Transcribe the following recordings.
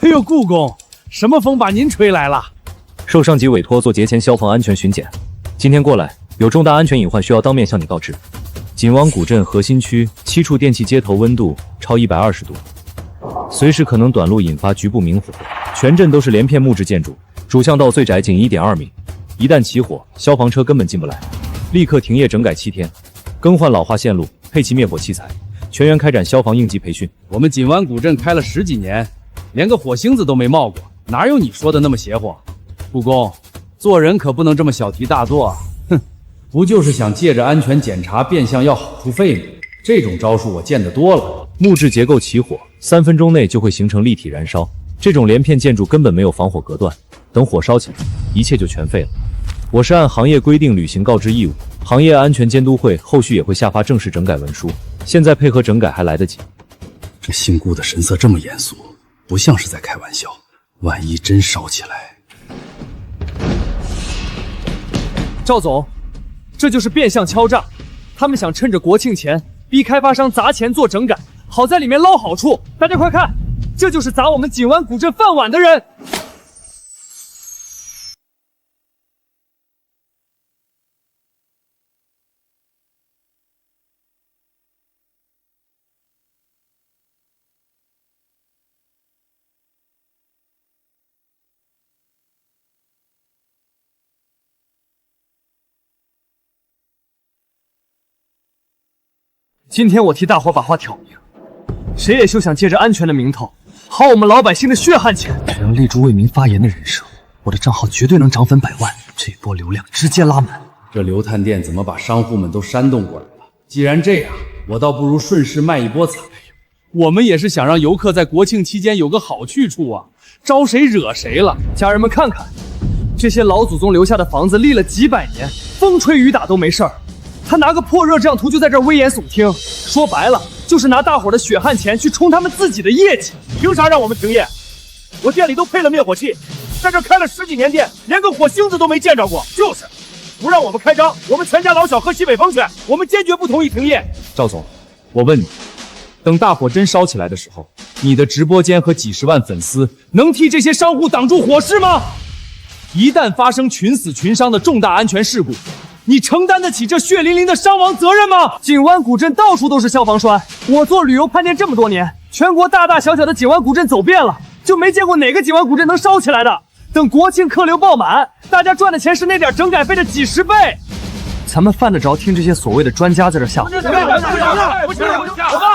哎呦，顾公，什么风把您吹来了？受上级委托做节前消防安全巡检，今天过来有重大安全隐患需要当面向你告知。锦湾古镇核心区7处电气接头温度超120度，随时可能短路引发局部明火。全镇都是连片木质建筑，主巷道最窄仅1.2米，一旦起火，消防车根本进不来。立刻停业整改7天，更换老化线路，配齐灭火器材，全员开展消防应急培训。我们锦湾古镇开了10几年，连个火星子都没冒过，哪有你说的那么邪乎？顾公，做人可不能这么小题大做啊！哼，不就是想借着安全检查变相要好处费吗？这种招数我见得多了。木质结构起火，3分钟内就会形成立体燃烧。这种连片建筑根本没有防火隔断，等火烧起来，一切就全废了。我是按行业规定履行告知义务，行业安全监督会后续也会下发正式整改文书，现在配合整改还来得及。这姓顾的神色这么严肃，不像是在开玩笑，万一真烧起来……赵总，这就是变相敲诈，他们想趁着国庆前逼开发商砸钱做整改，好在里面捞好处。大家快看，这就是砸我们锦湾古镇饭碗的人。今天我替大伙把话挑明，谁也休想借着安全的名头薅我们老百姓的血汗钱。只要立住为民发言的人设，我的账号绝对能涨粉100万，这波流量直接拉满。这流探店怎么把商户们都煽动过来了？既然这样，我倒不如顺势卖一波彩。我们也是想让游客在国庆期间有个好去处啊，招谁惹谁了？家人们看看，这些老祖宗留下的房子立了几百年，风吹雨打都没事儿。他拿个破热胀图就在这儿危言耸听，说白了就是拿大伙的血汗钱去冲他们自己的业绩。凭啥让我们停业？我店里都配了灭火器，在这开了10几年店，连个火星子都没见着过。就是不让我们开张，我们全家老小喝西北风去，我们坚决不同意停业。赵总，我问你，等大火真烧起来的时候，你的直播间和几10万粉丝能替这些商户挡住火势吗？一旦发生群死群伤的重大安全事故，你承担得起这血淋淋的伤亡责任吗？锦湾古镇到处都是消防栓，我做旅游探店这么多年，全国大大小小的锦湾古镇走遍了，就没见过哪个锦湾古镇能烧起来的。等国庆客流爆满，大家赚的钱是那点整改费的几10倍。咱们犯得着听这些所谓的专家在这瞎说？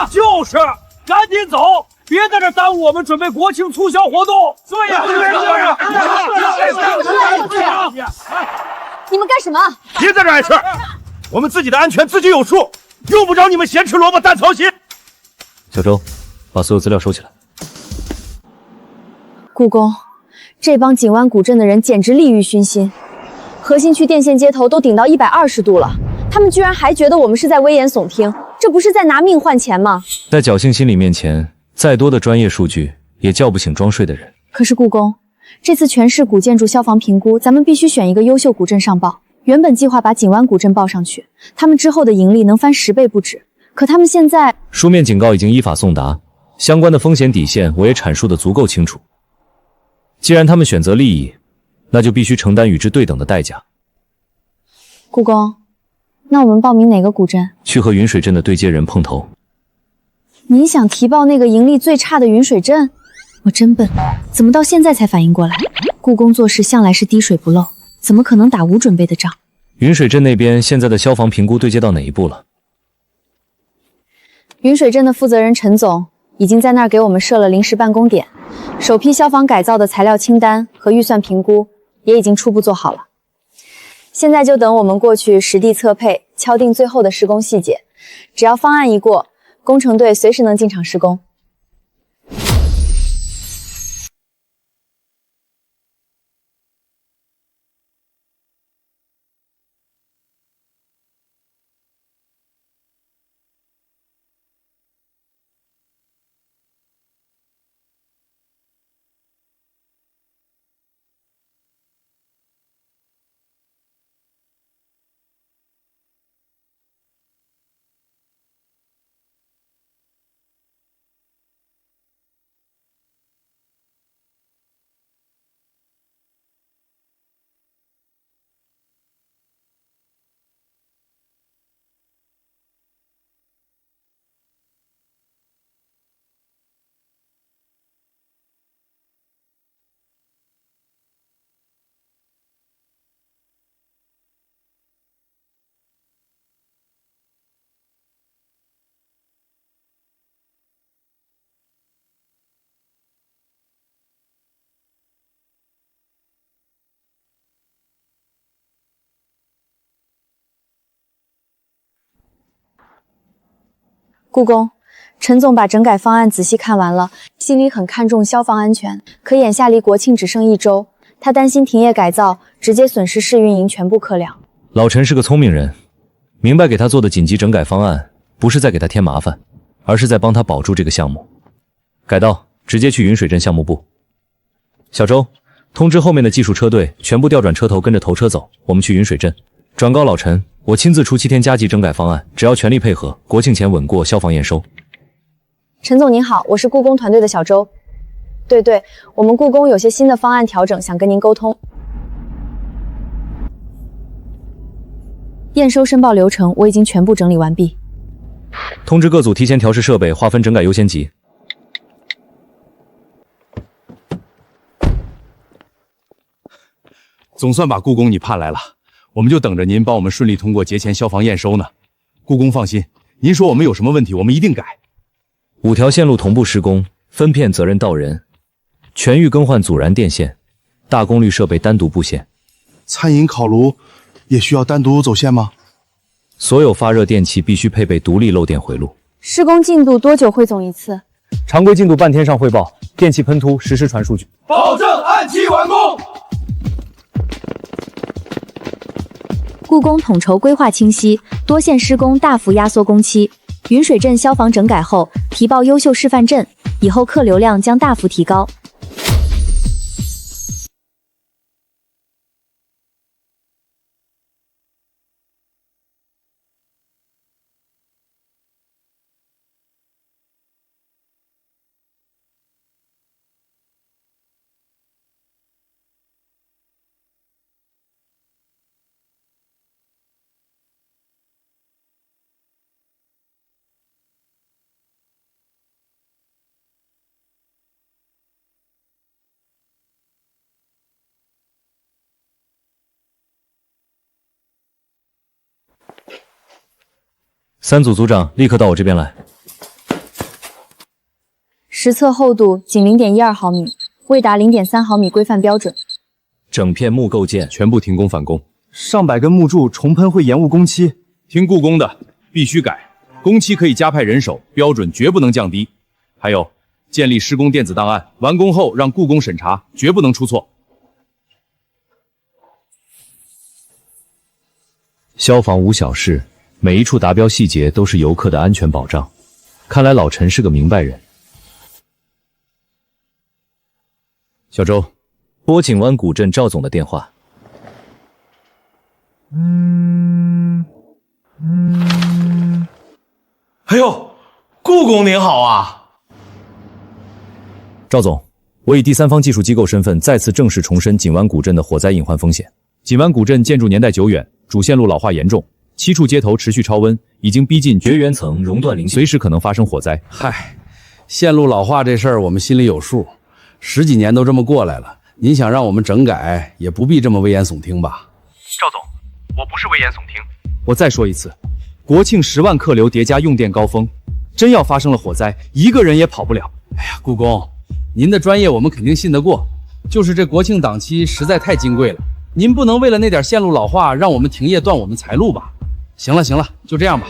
就是，赶紧走，别在这耽误我们准备国庆促销活动。对呀，你们干什么？别在这碍事儿，我们自己的安全自己有数，用不着你们咸吃萝卜淡操心。小周，把所有资料收起来。故宫，这帮锦湾古镇的人简直利欲熏心，核心区电线接头都顶到120度了，他们居然还觉得我们是在危言耸听，这不是在拿命换钱吗？在侥幸心理面前，再多的专业数据也叫不醒装睡的人。可是故宫，这次全市古建筑消防评估，咱们必须选一个优秀古镇上报。原本计划把锦湾古镇报上去，他们之后的盈利能翻10倍不止。可他们现在……书面警告已经依法送达，相关的风险底线我也阐述得足够清楚。既然他们选择利益，那就必须承担与之对等的代价。故宫，那我们报名哪个古镇？去和云水镇的对接人碰头。你想提报那个盈利最差的云水镇？我真笨，怎么到现在才反应过来？故宫做事向来是滴水不漏，怎么可能打无准备的仗？云水镇那边现在的消防评估对接到哪一步了？云水镇的负责人陈总已经在那儿给我们设了临时办公点，首批消防改造的材料清单和预算评估也已经初步做好了。现在就等我们过去实地测配，敲定最后的施工细节。只要方案一过，工程队随时能进场施工。故宫，陈总把整改方案仔细看完了，心里很看重消防安全。可眼下离国庆只剩1周，他担心停业改造，直接损失试运营全部客量。老陈是个聪明人，明白给他做的紧急整改方案不是在给他添麻烦，而是在帮他保住这个项目。改道直接去云水镇项目部。小周，通知后面的技术车队全部调转车头，跟着头车走，我们去云水镇。转告老陈，我亲自出7天加急整改方案，只要全力配合，国庆前稳过消防验收。陈总您好，我是故宫团队的小周。对，我们故宫有些新的方案调整，想跟您沟通。验收申报流程我已经全部整理完毕。通知各组提前调试设备，划分整改优先级。总算把故宫你盼来了，我们就等着您帮我们顺利通过节前消防验收呢。故宫放心，您说我们有什么问题，我们一定改。5条线路同步施工，分片责任到人，全域更换阻燃电线，大功率设备单独布线。餐饮烤炉也需要单独走线吗？所有发热电器必须配备独立漏电回路。施工进度多久汇总一次？常规进度半天上汇报，电气喷涂实时传数据，保证按期完工。故宫统筹规划清晰，多线施工大幅压缩工期。云水镇消防整改后，提报优秀示范镇，以后客流量将大幅提高。3组组长立刻到我这边来。实测厚度仅0.12毫米，未达0.3毫米规范标准。整片木构件全部停工返工，上百根木柱重喷会延误工期。听故宫的，必须改，工期可以加派人手，标准绝不能降低。还有，建立施工电子档案，完工后让故宫审查，绝不能出错。消防无小事，每一处达标细节都是游客的安全保障。看来老陈是个明白人。小周，拨景湾古镇赵总的电话。哎呦，故宫您好啊！赵总，我以第三方技术机构身份再次正式重申景湾古镇的火灾隐患风险。景湾古镇建筑年代久远，主线路老化严重，7处街头持续超温，已经逼近绝缘层熔断临近，随时可能发生火灾。嗨，线路老化这事儿我们心里有数，10几年都这么过来了，您想让我们整改，也不必这么危言耸听吧？赵总，我不是危言耸听。我再说一次，国庆10万客流叠加用电高峰，真要发生了火灾，一个人也跑不了。哎呀，故宫，您的专业我们肯定信得过，就是这国庆档期实在太金贵了，您不能为了那点线路老化让我们停业断我们财路吧？行了，就这样吧。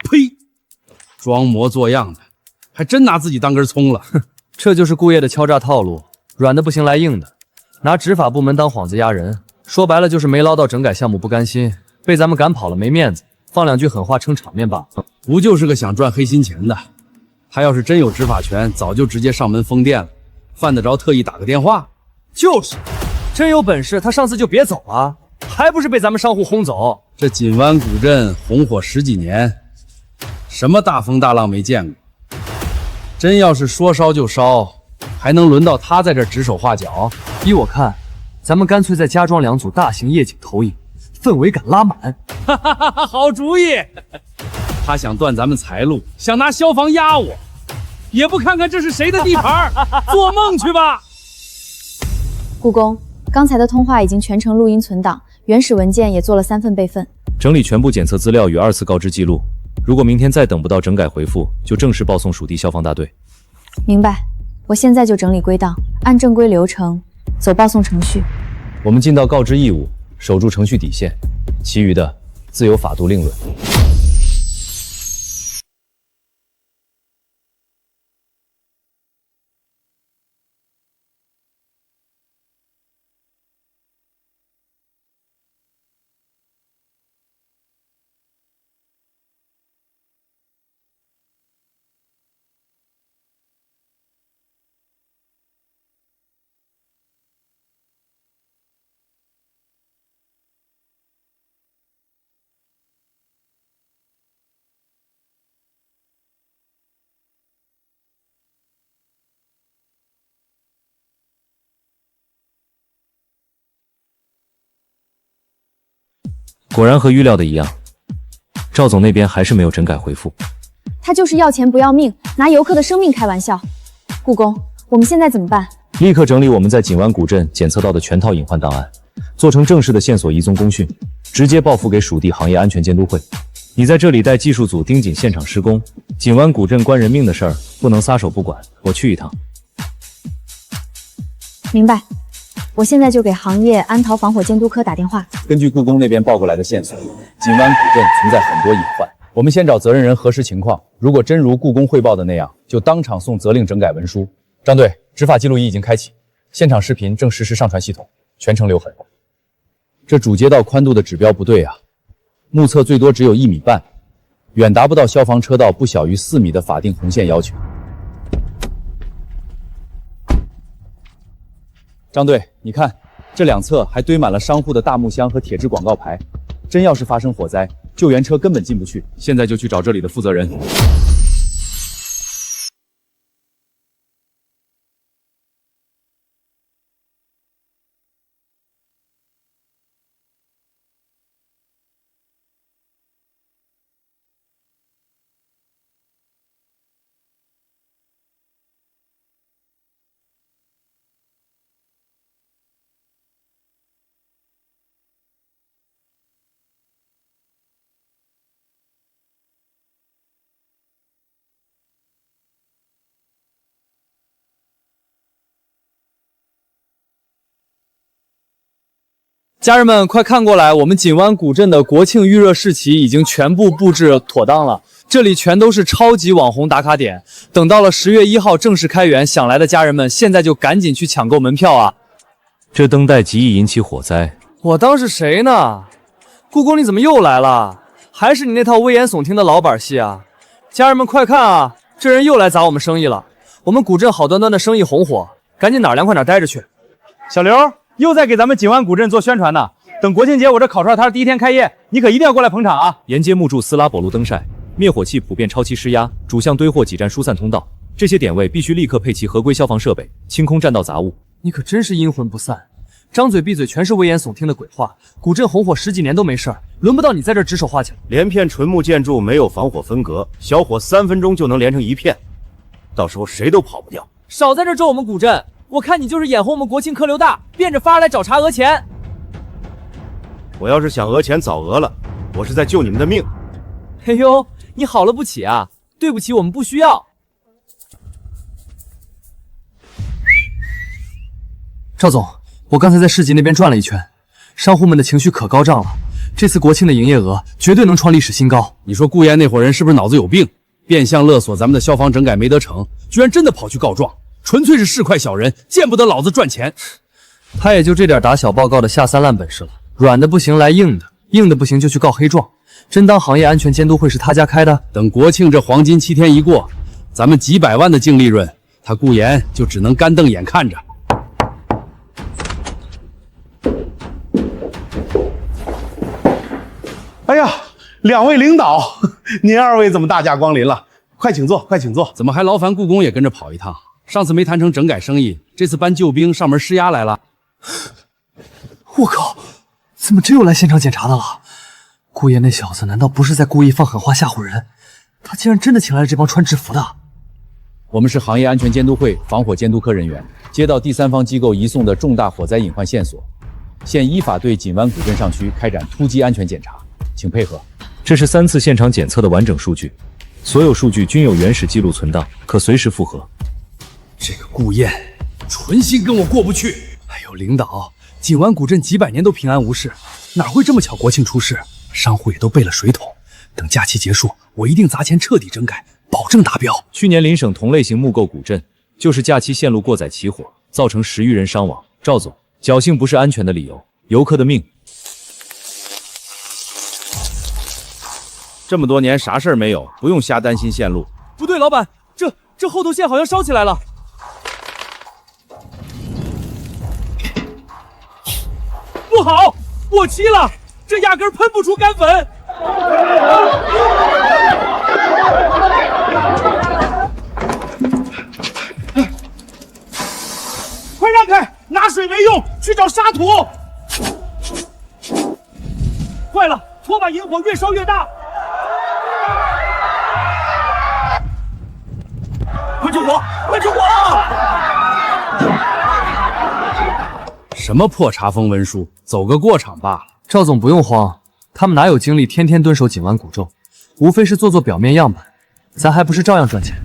呸！装模作样的，还真拿自己当根葱了。这就是顾业的敲诈套路，软的不行来硬的，拿执法部门当幌子压人，说白了就是没捞到整改项目不甘心，被咱们赶跑了没面子，放两句狠话撑场面罢了。不就是个想赚黑心钱的？他要是真有执法权，早就直接上门封店了，犯得着特意打个电话？就是，真有本事，他上次就别走了，还不是被咱们商户轰走？这锦湾古镇红火10几年，什么大风大浪没见过？真要是说烧就烧，还能轮到他在这指手画脚？依我看，咱们干脆再加装2组大型夜景投影，氛围感拉满。哈哈哈，好主意！他想断咱们财路，想拿消防压我，也不看看这是谁的地盘，做梦去吧！故宫，刚才的通话已经全程录音存档，原始文件也做了3份备份。整理全部检测资料与2次告知记录。如果明天再等不到整改回复，就正式报送属地消防大队。明白，我现在就整理归档，按正规流程走报送程序。我们尽到告知义务，守住程序底线，其余的自有法度另论。果然和预料的一样，赵总那边还是没有整改回复。他就是要钱不要命，拿游客的生命开玩笑。故宫，我们现在怎么办？立刻整理我们在锦湾古镇检测到的全套隐患档案，做成正式的线索移踪公讯，直接报付给属地行业安全监督会。你在这里带技术组盯紧现场施工，锦湾古镇关人命的事儿不能撒手不管。我去一趟。明白。我现在就给行业安逃防火监督科打电话。根据故宫那边报过来的线索，锦湾古镇存在很多隐患。我们先找责任人核实情况，如果真如故宫汇报的那样，就当场送责令整改文书。张队，执法记录仪已经开启，现场视频正实时上传系统，全程留痕。这主街道宽度的指标不对啊，目测最多只有1.5米，远达不到消防车道不小于4米的法定红线要求。张队，你看，这2侧还堆满了商户的大木箱和铁质广告牌，真要是发生火灾，救援车根本进不去。现在就去找这里的负责人。家人们，快看过来！我们锦湾古镇的国庆预热市集已经全部布置妥当了，这里全都是超级网红打卡点。等到了10月1号正式开园，想来的家人们现在就赶紧去抢购门票啊！这灯带极易引起火灾，我当是谁呢？故宫你怎么又来了？还是你那套危言耸听的老板戏啊！家人们快看啊，这人又来砸我们生意了！我们古镇好端端的生意红火，赶紧哪儿凉快哪儿待着去。小刘又在给咱们锦湾古镇做宣传呢。等国庆节我这烤串摊第1天开业，你可一定要过来捧场啊！沿街木柱斯拉柏路灯晒，灭火器普遍超期施压，主项堆货几站疏散通道，这些点位必须立刻配齐合规消防设备，清空占道杂物。你可真是阴魂不散，张嘴闭嘴全是危言耸听的鬼话。古镇红火10几年都没事儿，轮不到你在这指手画脚。连片纯木建筑没有防火分隔，小火3分钟就能连成一片，到时候谁都跑不掉。少在这咒我们古镇，我看你就是眼红我们国庆客流大，变着法来找茬讹钱。我要是想讹钱早讹了，我是在救你们的命。哎呦，你好了不起啊！对不起，我们不需要。赵总，我刚才在市集那边转了一圈，商户们的情绪可高涨了，这次国庆的营业额绝对能创历史新高。你说顾岩那伙人是不是脑子有病？变相勒索咱们的消防整改没得成，居然真的跑去告状，纯粹是市侩小人，见不得老子赚钱。他也就这点打小报告的下三滥本事了，软的不行来硬的，硬的不行就去告黑状。真当行业安全监督会是他家开的？等国庆这黄金7天一过，咱们几百万的净利润，他顾岩就只能干瞪眼看着。两位领导，您二位怎么大驾光临了？快请坐，快请坐。怎么还劳烦故宫也跟着跑一趟？上次没谈成整改生意，这次搬救兵上门施压来了。我靠，怎么真有来现场检查的了？顾爷那小子难道不是在故意放狠话吓唬人？他竟然真的请来了这帮穿制服的。我们是行业安全监督会防火监督科人员，接到第三方机构移送的重大火灾隐患线索，现依法对锦湾古镇上区开展突击安全检查，请配合。这是3次现场检测的完整数据，所有数据均有原始记录存档，可随时复核。这个顾燕，存心跟我过不去。哎呦，领导，锦湾古镇几百年都平安无事，哪会这么巧国庆出事？商户也都备了水桶，等假期结束，我一定砸钱彻底整改，保证达标。去年邻省同类型木构古镇，就是假期线路过载起火，造成10余人伤亡。赵总，侥幸不是安全的理由，游客的命。这么多年啥事儿没有，不用瞎担心线路。不对，老板，这后头线好像烧起来了。不好，过期了，这压根喷不出干粉。快让开，拿水没用，去找沙土。坏了，拖把引火越烧越大。快救火！快救火！什么破查封文书，走个过场罢了。赵总不用慌，他们哪有精力天天蹲守锦湾古咒，无非是做表面样板，咱还不是照样赚钱。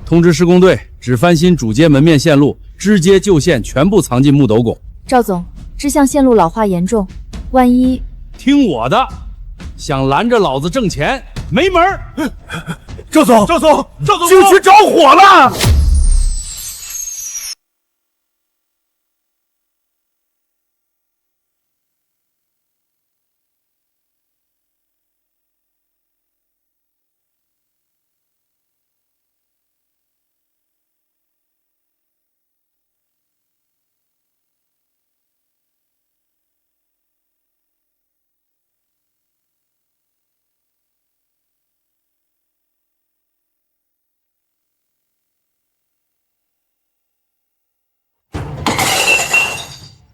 通知施工队，只翻新主街门面线路，支街旧线全部藏进木斗拱。赵总，支项线路老化严重，万一……听我的，想拦着老子挣钱没门儿！赵总，景区着火了！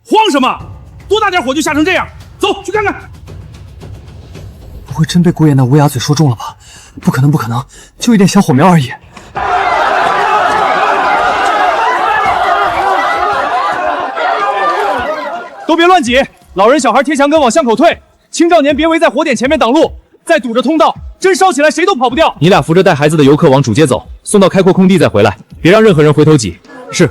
慌什么？多大点火就吓成这样？走去看看。不会真被顾爷那乌鸦嘴说中了吧？不可能，不可能，就一点小火苗而已。都别乱挤，老人小孩贴墙根往巷口退，青少年别围在火点前面挡路，再堵着通道，真烧起来谁都跑不掉。你俩扶着带孩子的游客往主街走，送到开阔空地再回来，别让任何人回头挤。是。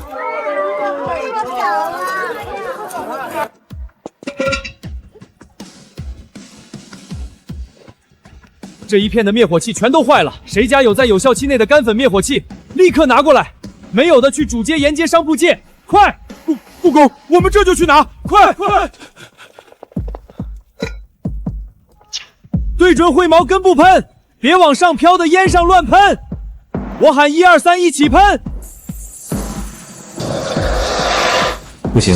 这一片的灭火器全都坏了，谁家有在有效期内的干粉灭火器，立刻拿过来。没有的去主街沿街商铺借，快！故宫，我们这就去拿，快！对准灰毛根部喷，别往上飘的烟上乱喷。我喊1、2、3，一起喷。不行，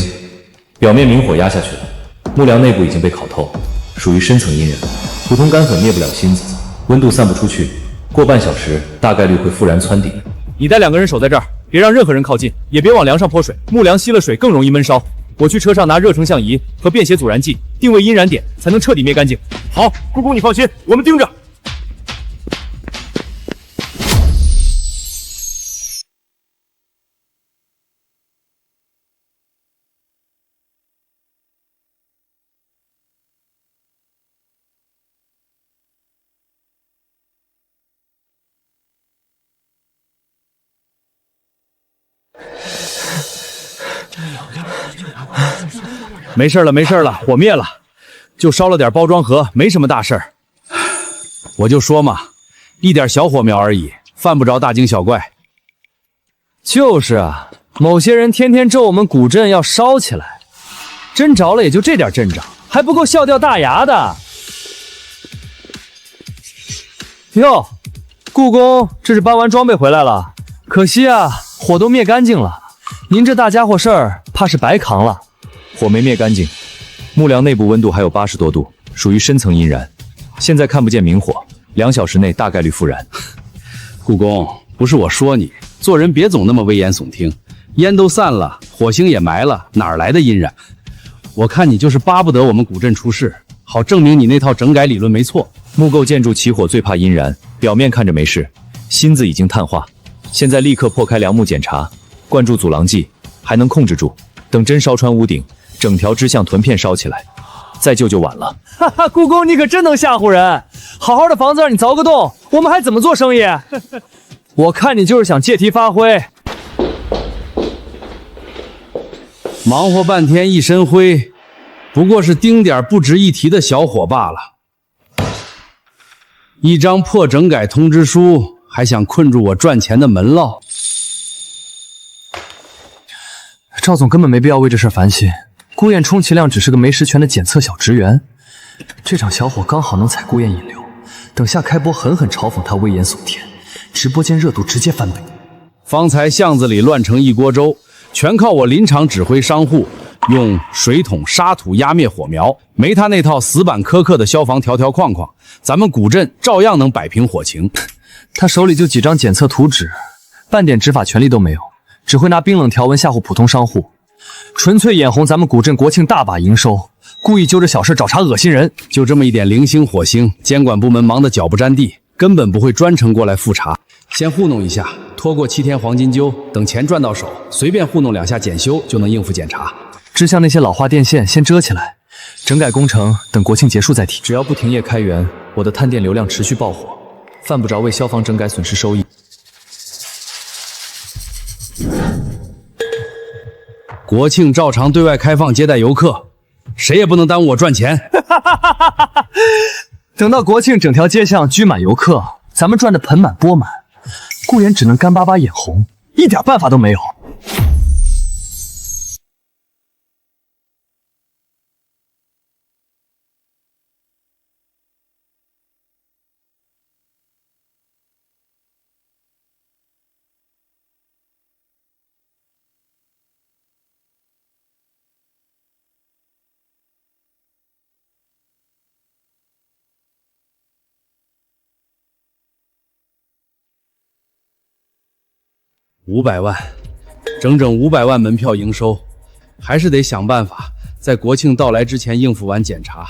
表面明火压下去了，木梁内部已经被烤透，属于深层阴燃，普通干粉灭不了芯子，温度散不出去，过半小时大概率会复燃蹿底。你带2个人守在这儿，别让任何人靠近，也别往梁上泼水，木梁吸了水更容易闷烧。我去车上拿热成像仪和便携阻燃剂，定位阴燃点，才能彻底灭干净。好，故宫你放心，我们盯着。没事了，没事了，火灭了，就烧了点包装盒，没什么大事儿。我就说嘛，一点小火苗而已，犯不着大惊小怪。就是啊，某些人天天咒我们古镇要烧起来，真着了也就这点阵仗，还不够笑掉大牙的。哟，故宫这是搬完装备回来了，可惜啊，火都灭干净了，您这大家伙事儿怕是白扛了。火没灭干净，木梁内部温度还有80多度，属于深层阴燃。现在看不见明火，2小时内大概率复燃。故宫，不是我说你，做人别总那么危言耸听。烟都散了，火星也埋了，哪儿来的阴燃？我看你就是巴不得我们古镇出事，好证明你那套整改理论没错。木构建筑起火最怕阴燃，表面看着没事，心子已经碳化。现在立刻破开梁木检查，灌注阻狼剂，还能控制住。等真烧穿屋顶，整条支像臀片烧起来，再救就晚了。哈哈，故宫你可真能吓唬人！好好的房子让你凿个洞，我们还怎么做生意？我看你就是想借题发挥。忙活半天一身灰，不过是丁点不值一提的小火罢了。一张破整改通知书，还想困住我赚钱的门道？赵总根本没必要为这事烦心。顾燕充其量只是个没实权的检测小职员，这场小火刚好能踩顾燕引流，等下开播狠狠嘲讽他危言耸听，直播间热度直接翻倍。方才巷子里乱成一锅粥，全靠我临场指挥商户用水桶沙土压灭火苗，没他那套死板苛刻的消防条条框框，咱们古镇照样能摆平火情。他手里就几张检测图纸，半点执法权利都没有，只会拿冰冷条文吓唬普通商户，纯粹眼红咱们古镇国庆大把营收，故意揪着小事找茬恶心人。就这么一点零星火星，监管部门忙得脚不沾地，根本不会专程过来复查，先糊弄一下，拖过7天黄金周，等钱赚到手，随便糊弄2下检修就能应付检查。支像那些老化电线先遮起来，整改工程等国庆结束再提。只要不停业开源，我的探店流量持续爆火，犯不着为消防整改损失收益。国庆照常对外开放接待游客，谁也不能耽误我赚钱。等到国庆整条街巷聚满游客，咱们赚得盆满钵满，顾言只能干巴巴眼红，一点办法都没有。500万，整整500万门票营收，还是得想办法在国庆到来之前应付完检查，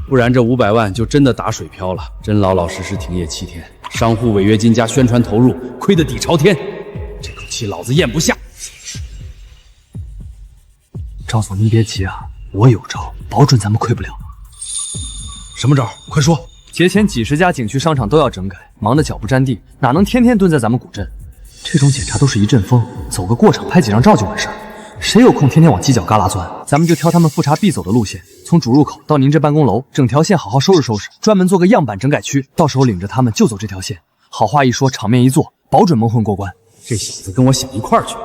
不然这500万就真的打水漂了。真老老实实停业7天，商户违约金加宣传投入，亏得底朝天，这口气老子咽不下。赵总您别急啊，我有招，保准咱们亏不了。什么招？快说！节前几十家景区商场都要整改，忙得脚不沾地，哪能天天蹲在咱们古镇？这种检查都是一阵风，走个过场拍几张照就完事儿，谁有空天天往犄角旮旯钻？咱们就挑他们复查必走的路线，从主入口到您这办公楼，整条线好好收拾收拾，专门做个样板整改区，到时候领着他们就走这条线，好话一说，场面一做，保准蒙混过关。这小子跟我想一块儿去，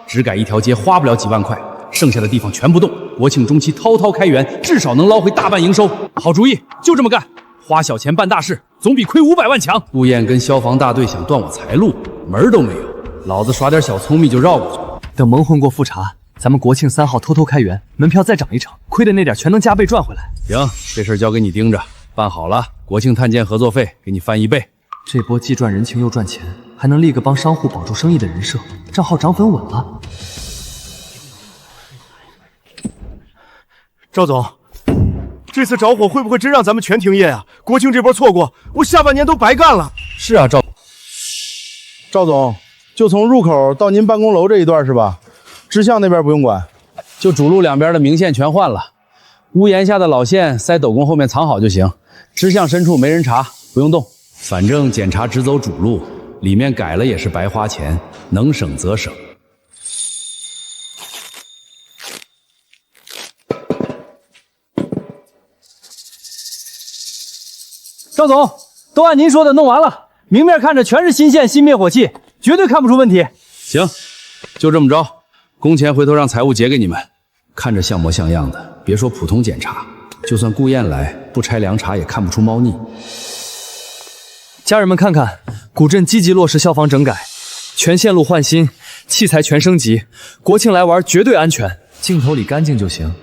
只改一条街花不了几万块，剩下的地方全部动。国庆中期滔滔开源，至少能捞回大半营收。好主意，就这么干。花小钱办大事，总比亏500万强。顾燕跟消防大队想断我财路，门儿都没有。老子耍点小聪明就绕过去了。等蒙混过复查，咱们国庆3号偷偷开源，门票再涨一场，亏的那点全能加倍赚回来。行，这事儿交给你盯着，办好了，国庆探监合作费给你翻1倍。这波既赚人情又赚钱，还能立个帮商户保住生意的人设，账号涨粉稳了。赵总，这次着火会不会真让咱们全停业啊？国庆这波错过，我下半年都白干了。是啊，赵总，就从入口到您办公楼这一段是吧？支巷那边不用管，就主路两边的明线全换了，屋檐下的老线塞斗拱后面藏好就行。支巷深处没人查，不用动。反正检查只走主路，里面改了也是白花钱，能省则省。赵总，都按您说的弄完了，明面看着全是新线、新灭火器，绝对看不出问题。行，就这么着，工钱回头让财务结给你们，看着像模像样的，别说普通检查，就算顾燕来不拆凉茶也看不出猫腻。家人们看看，古镇积极落实消防整改，全线路换新，器材全升级，国庆来玩绝对安全。镜头里干净就行，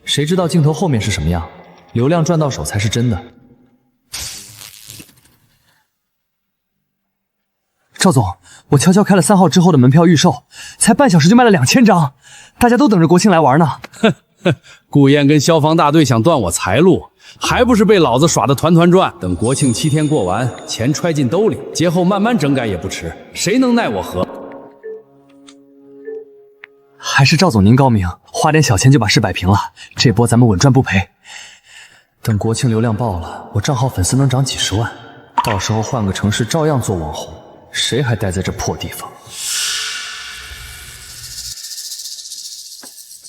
谁知道镜头后面是什么样？流量赚到手才是真的。赵总，我悄悄开了3号之后的门票预售，才半小时就卖了2000张，大家都等着国庆来玩呢。顾燕跟消防大队想断我财路，还不是被老子耍得团团转？等国庆7天过完，钱揣进兜里，节后慢慢整改也不迟，谁能奈我何？还是赵总您高明，花点小钱就把事摆平了，这波咱们稳赚不赔。等国庆流量爆了，我账号粉丝能涨几十万，到时候换个城市照样做网红，谁还待在这破地方？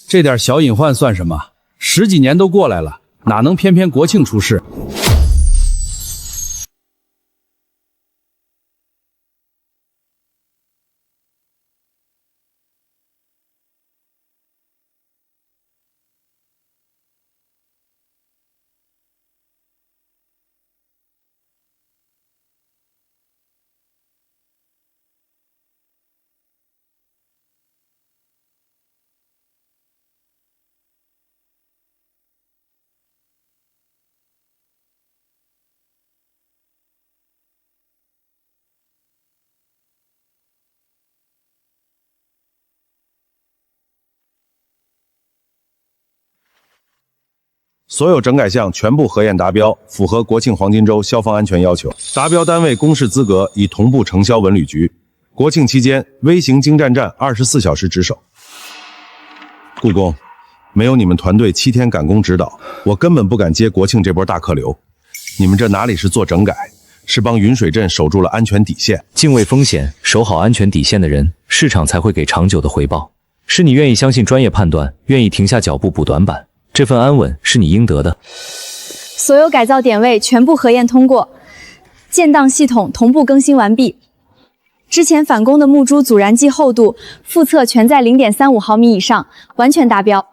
这点小隐患算什么？10几年都过来了，哪能偏偏国庆出事？所有整改项全部核验达标，符合国庆黄金周消防安全要求。达标单位公示资格已同步呈销文旅局。国庆期间，微型精湛站24小时值守。故宫，没有你们团队7天赶工指导，我根本不敢接国庆这波大客流。你们这哪里是做整改，是帮云水镇守住了安全底线。敬畏风险，守好安全底线的人，市场才会给长久的回报。是你愿意相信专业判断，愿意停下脚步补短板。这份安稳是你应得的。所有改造点位全部核验通过，建档系统同步更新完毕。之前返工的木珠阻燃剂厚度、复测全在 0.35毫米以上，完全达标。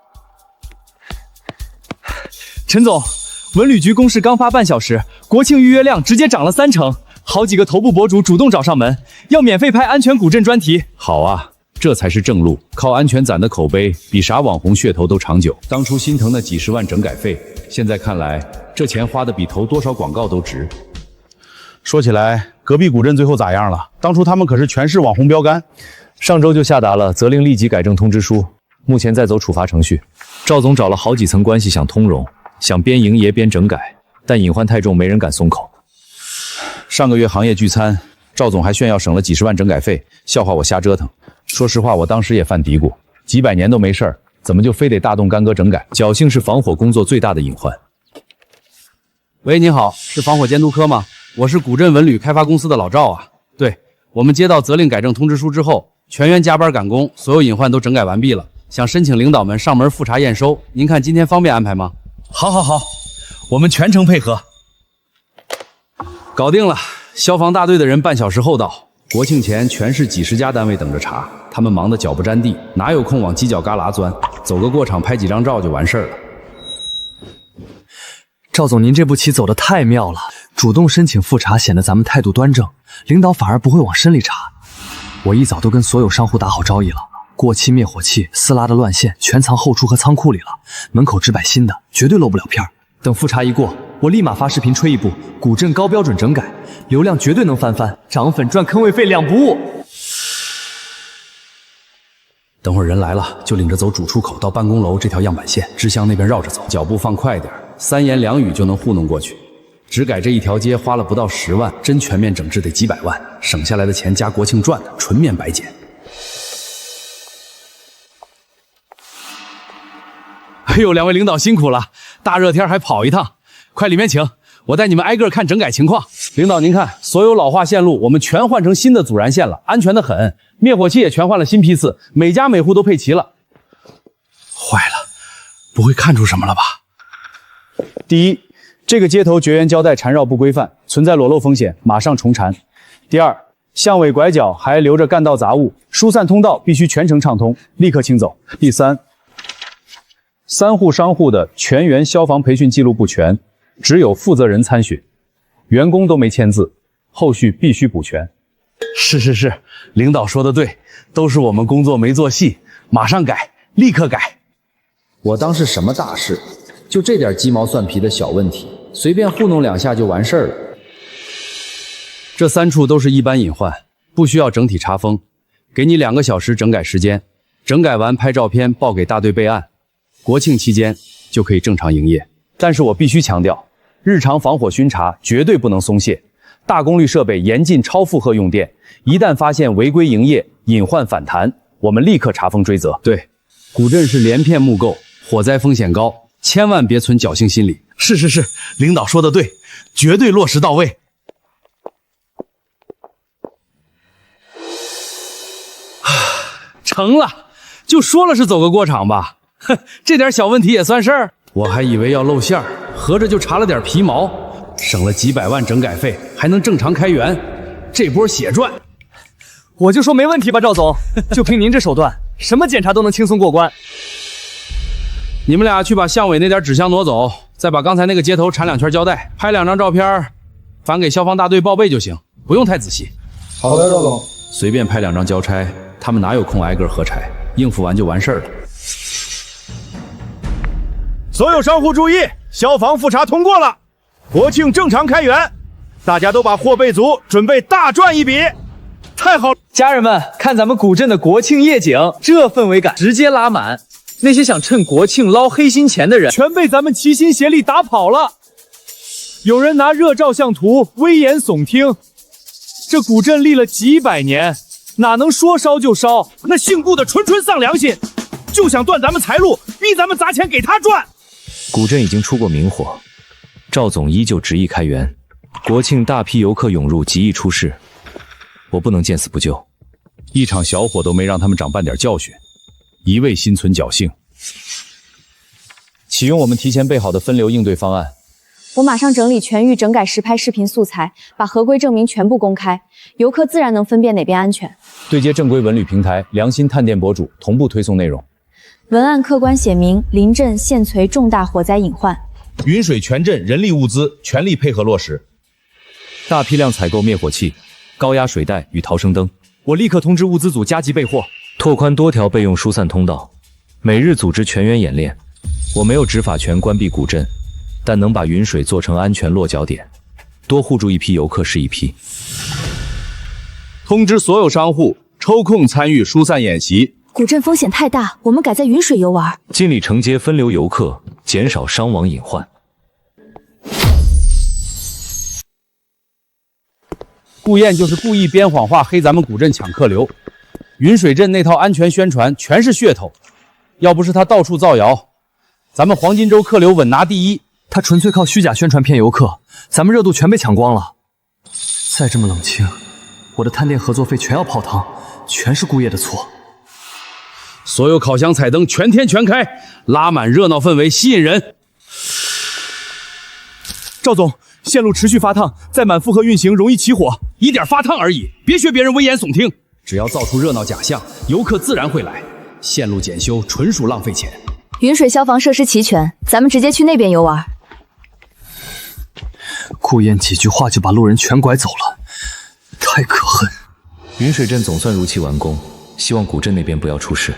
陈总，文旅局公示刚发半小时，国庆预约量直接涨了30%，好几个头部博主主动找上门，要免费拍安全古镇专题。好啊，这才是正路，靠安全攒的口碑比啥网红噱头都长久。当初心疼的几10万整改费，现在看来这钱花的比投多少广告都值。说起来，隔壁古镇最后咋样了？当初他们可是全市网红标杆，上周就下达了责令立即改正通知书，目前在走处罚程序。赵总找了好几层关系想通融，想边营业边整改，但隐患太重，没人敢松口。上个月行业聚餐，赵总还炫耀省了几10万整改费，笑话我瞎折腾。说实话，我当时也犯嘀咕，几百年都没事儿，怎么就非得大动干戈整改？侥幸是防火工作最大的隐患。喂，您好，是防火监督科吗？我是古镇文旅开发公司的老赵啊。对，我们接到责令改正通知书之后，全员加班赶工，所有隐患都整改完毕了，想申请领导们上门复查验收。您看今天方便安排吗？好，我们全程配合。搞定了，消防大队的人半小时后到。国庆前全市几10家单位等着查，他们忙得脚不沾地，哪有空往犄角旮旯钻？走个过场拍几张照就完事儿了。赵总，您这步棋走得太妙了，主动申请复查显得咱们态度端正，领导反而不会往深里查。我一早都跟所有商户打好招议了，过期灭火器、撕拉的乱线全藏后厨和仓库里了，门口只摆新的，绝对漏不了片儿。等复查一过，我立马发视频吹一部古镇高标准整改，流量绝对能翻番，涨粉赚坑位费2不误。等会儿人来了，就领着走主出口到办公楼这条样板线，支箱那边绕着走，脚步放快点，3言2语就能糊弄过去。只改这一条街花了不到10万，真全面整治得几百万，省下来的钱加国庆赚的，纯面白捡。哎呦，两位领导辛苦了，大热天还跑一趟，快里面请，我带你们挨个看整改情况。领导您看，所有老化线路我们全换成新的阻燃线了，安全的很，灭火器也全换了新批次，每家每户都配齐了。坏了，不会看出什么了吧？第一，这个接头绝缘胶带缠绕不规范，存在裸露风险，马上重缠。第二，巷尾拐角还留着干道杂物，疏散通道必须全程畅通，立刻清走。第三，3户商户的全员消防培训记录不全，只有负责人参训，员工都没签字，后续必须补全。是，领导说的对，都是我们工作没做细，马上改，立刻改。我当是什么大事？就这点鸡毛蒜皮的小问题，随便糊弄2下就完事儿了。这3处都是一般隐患，不需要整体查封，给你2个小时整改时间，整改完拍照片报给大队备案，国庆期间就可以正常营业。但是我必须强调，日常防火巡查绝对不能松懈，大功率设备严禁超负荷用电，一旦发现违规营业、隐患反弹，我们立刻查封追责。对，古镇是连片木构，火灾风险高，千万别存侥幸心理。是，领导说的对，绝对落实到位。成了，就说了是走个过场吧，哼，这点小问题也算事儿。我还以为要露馅儿，合着就查了点皮毛，省了几百万整改费，还能正常开源，这波血赚。我就说没问题吧，赵总，就凭您这手段，什么检查都能轻松过关。你们俩去把巷尾那点纸箱挪走，再把刚才那个街头缠2圈胶带，拍2张照片，返给消防大队报备就行，不用太仔细。好的，赵总。随便拍2张交差，他们哪有空挨个核柴，应付完就完事儿了。所有商户注意，消防复查通过了，国庆正常开源，大家都把货备足，准备大赚一笔。太好了，家人们，看咱们古镇的国庆夜景，这氛围感直接拉满。那些想趁国庆捞黑心钱的人，全被咱们齐心协力打跑了。有人拿热照相图危言耸听，这古镇立了几百年，哪能说烧就烧？那姓顾的纯丧良心，就想断咱们财路，逼咱们砸钱给他赚。古镇已经出过明火，赵总依旧执意开源，国庆大批游客涌入，极易出事，我不能见死不救。一场小火都没让他们长半点教训，一味心存侥幸。启用我们提前备好的分流应对方案。我马上整理全域整改实拍视频素材，把合规证明全部公开，游客自然能分辨哪边安全。对接正规文旅平台、良心探店博主，同步推送内容。文案客观写明临镇现存重大火灾隐患，云水全镇人力物资全力配合落实。大批量采购灭火器、高压水袋与逃生灯。我立刻通知物资组加急备货，拓宽多条备用疏散通道，每日组织全员演练。我没有执法权关闭古镇，但能把云水做成安全落脚点，多护住一批游客是一批。通知所有商户抽空参与疏散演习。古镇风险太大，我们改在云水游玩，尽力承接分流游客，减少伤亡隐患。顾燕就是故意编谎话黑咱们古镇抢客流，云水镇那套安全宣传全是噱头，要不是他到处造谣，咱们黄金周客流稳拿第一。他纯粹靠虚假宣传骗游客，咱们热度全被抢光了。再这么冷清，我的探店合作费全要泡汤，全是顾叶的错。所有烤箱彩灯全天全开，拉满热闹氛围，吸引人。赵总，线路持续发烫，在满负荷运行容易起火，一点发烫而已，别学别人危言耸听。只要造出热闹假象，游客自然会来。线路检修纯属浪费钱。云水消防设施齐全，咱们直接去那边游玩。顾燕几句话就把路人全拐走了，太可恨。云水镇总算如期完工，希望古镇那边不要出事。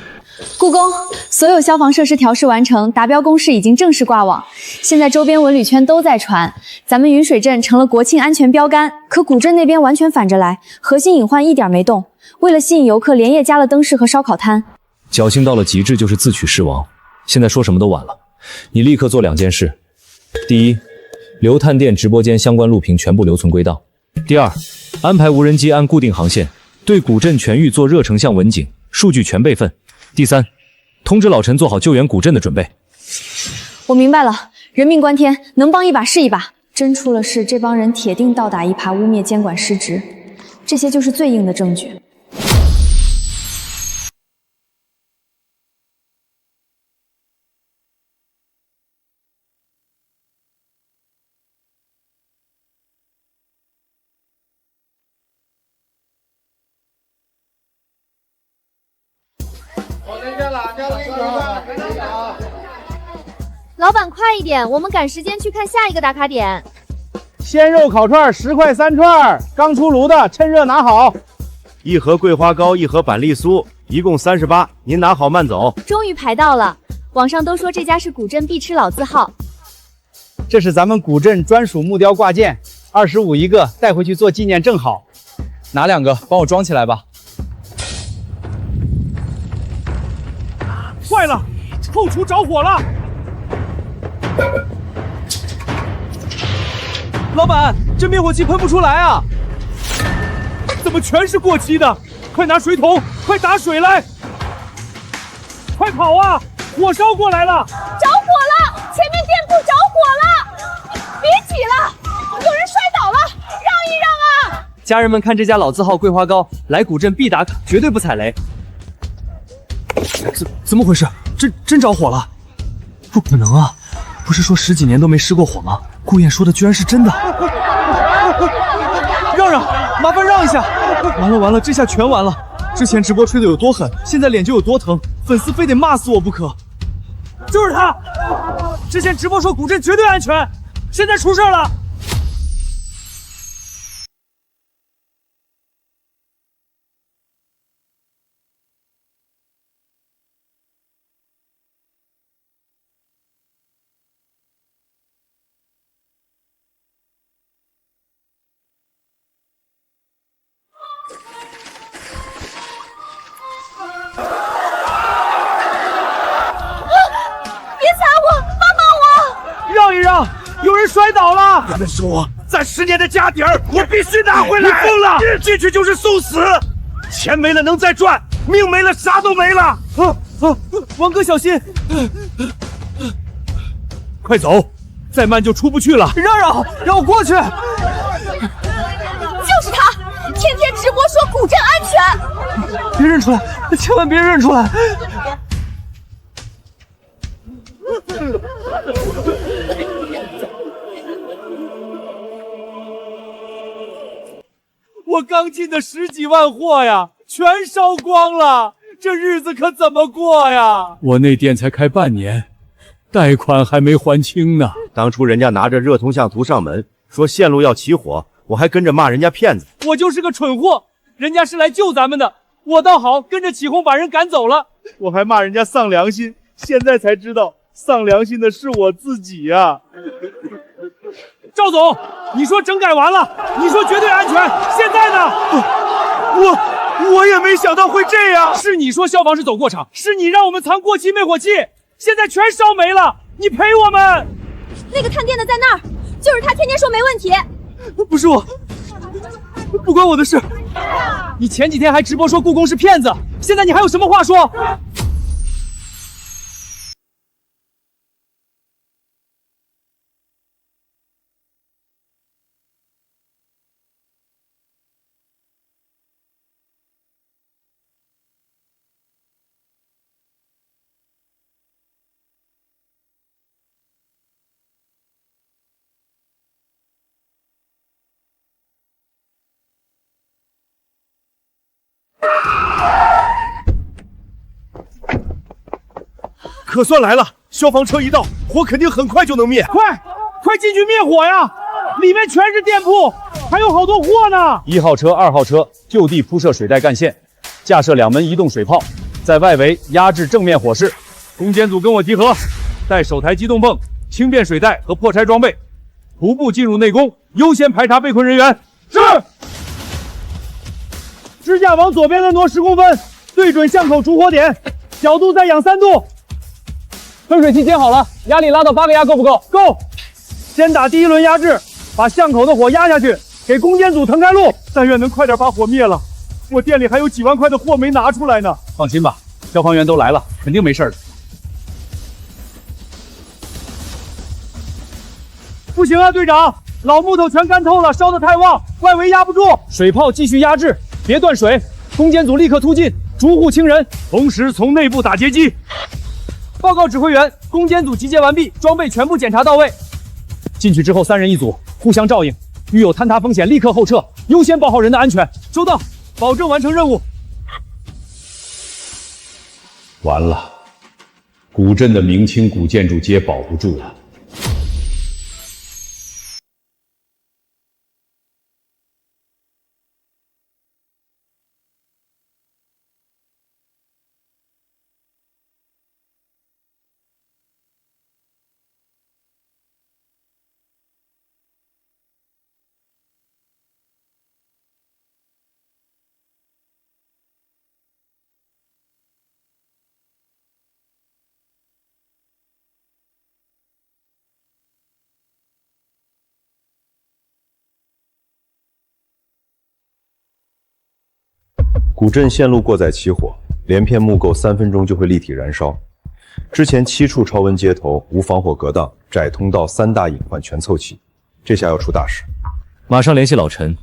故宫所有消防设施调试完成，达标公示已经正式挂网，现在周边文旅圈都在传，咱们云水镇成了国庆安全标杆。可古镇那边完全反着来，核心隐患一点没动，为了吸引游客，连夜加了灯饰和烧烤摊。侥幸到了极致就是自取身亡，现在说什么都晚了。你立刻做2件事：第一，留探店直播间相关录屏全部留存归档；第二，安排无人机按固定航线对古镇全域做热成像文景，数据全备份；第三，通知老陈做好救援古镇的准备。我明白了，人命关天，能帮一把是一把。真出了事，这帮人铁定倒打一耙，污蔑监管失职，这些就是最硬的证据。老板快一点，我们赶时间去看下一个打卡点。鲜肉烤串10块3串，刚出炉的，趁热拿好。一盒桂花糕，一盒板栗酥，一共38，您拿好慢走。终于排到了，网上都说这家是古镇必吃老字号。这是咱们古镇专属木雕挂件，25一个，带回去做纪念正好。拿2个帮我装起来吧。坏了，后厨着火了！老板，这灭火器喷不出来啊！怎么全是过期的？快拿水桶，快打水来！快跑啊！火烧过来了！着火了！前面店铺着火了！别挤了，有人摔倒了，让一让啊！家人们看这家老字号桂花糕，来古镇必打卡，绝对不踩雷。怎么回事？真着火了？不可能啊！不是说10几年都没失过火吗？顾燕说的居然是真的！让让，麻烦让一下！完了，这下全完了！之前直播吹的有多狠，现在脸就有多疼，粉丝非得骂死我不可。就是他，之前直播说古镇绝对安全，现在出事了！让一让，有人摔倒了！原来是我，咱10年的家底儿，我必须拿回来！你疯了！进去就是送死，钱没了能再赚，命没了啥都没了。王哥小心！快走，再慢就出不去了。让我过去！就是他，天天直播说古镇安全。别认出来，千万别认出来！我刚进的10几万货呀，全烧光了，这日子可怎么过呀？我那店才开半年，贷款还没还清呢。当初人家拿着热通像图上门，说线路要起火，我还跟着骂人家骗子。我就是个蠢货，人家是来救咱们的，我倒好，跟着起哄把人赶走了。我还骂人家丧良心，现在才知道丧良心的是我自己呀。赵总，你说整改完了，你说绝对安全，现在呢？我也没想到会这样。是你说消防是走过场，是你让我们藏过期灭火器，现在全烧没了，你赔我们。那个探店的在那儿，就是他天天说没问题。不是我，不关我的事。你前几天还直播说故宫是骗子，现在你还有什么话说？可算来了，消防车一到，火肯定很快就能灭。快进去灭火呀！里面全是店铺，还有好多货呢。1号车、2号车就地铺设水带干线，架设2门移动水炮，在外围压制正面火势。攻坚组跟我集合，带手抬机动泵、轻便水带和破拆装备，徒步进入内宫，优先排查被困人员。是。支架往左边再挪10公分，对准巷口主火点，角度再仰3度。分水器接好了，压力拉到8个压够不够？够。先打第1轮压制，把巷口的火压下去，给攻坚组腾开路。但愿能快点把火灭了，我店里还有几万块的货没拿出来呢。放心吧，消防员都来了，肯定没事的。不行啊，队长，老木头全干透了，烧得太旺，外围压不住。水炮继续压制，别断水。攻坚组立刻突进，逐户清人，同时从内部打截击。报告指挥员，攻坚组集结完毕，装备全部检查到位。进去之后3人一组，互相照应，遇有坍塌风险立刻后撤，优先保好人的安全。收到，保证完成任务。完了，古镇的明清古建筑街保不住了。古镇线路过载起火，连片木构3分钟就会立体燃烧。之前7处超温接头无防火隔挡，窄通道3大隐患全凑齐，这下要出大事。马上联系老陈，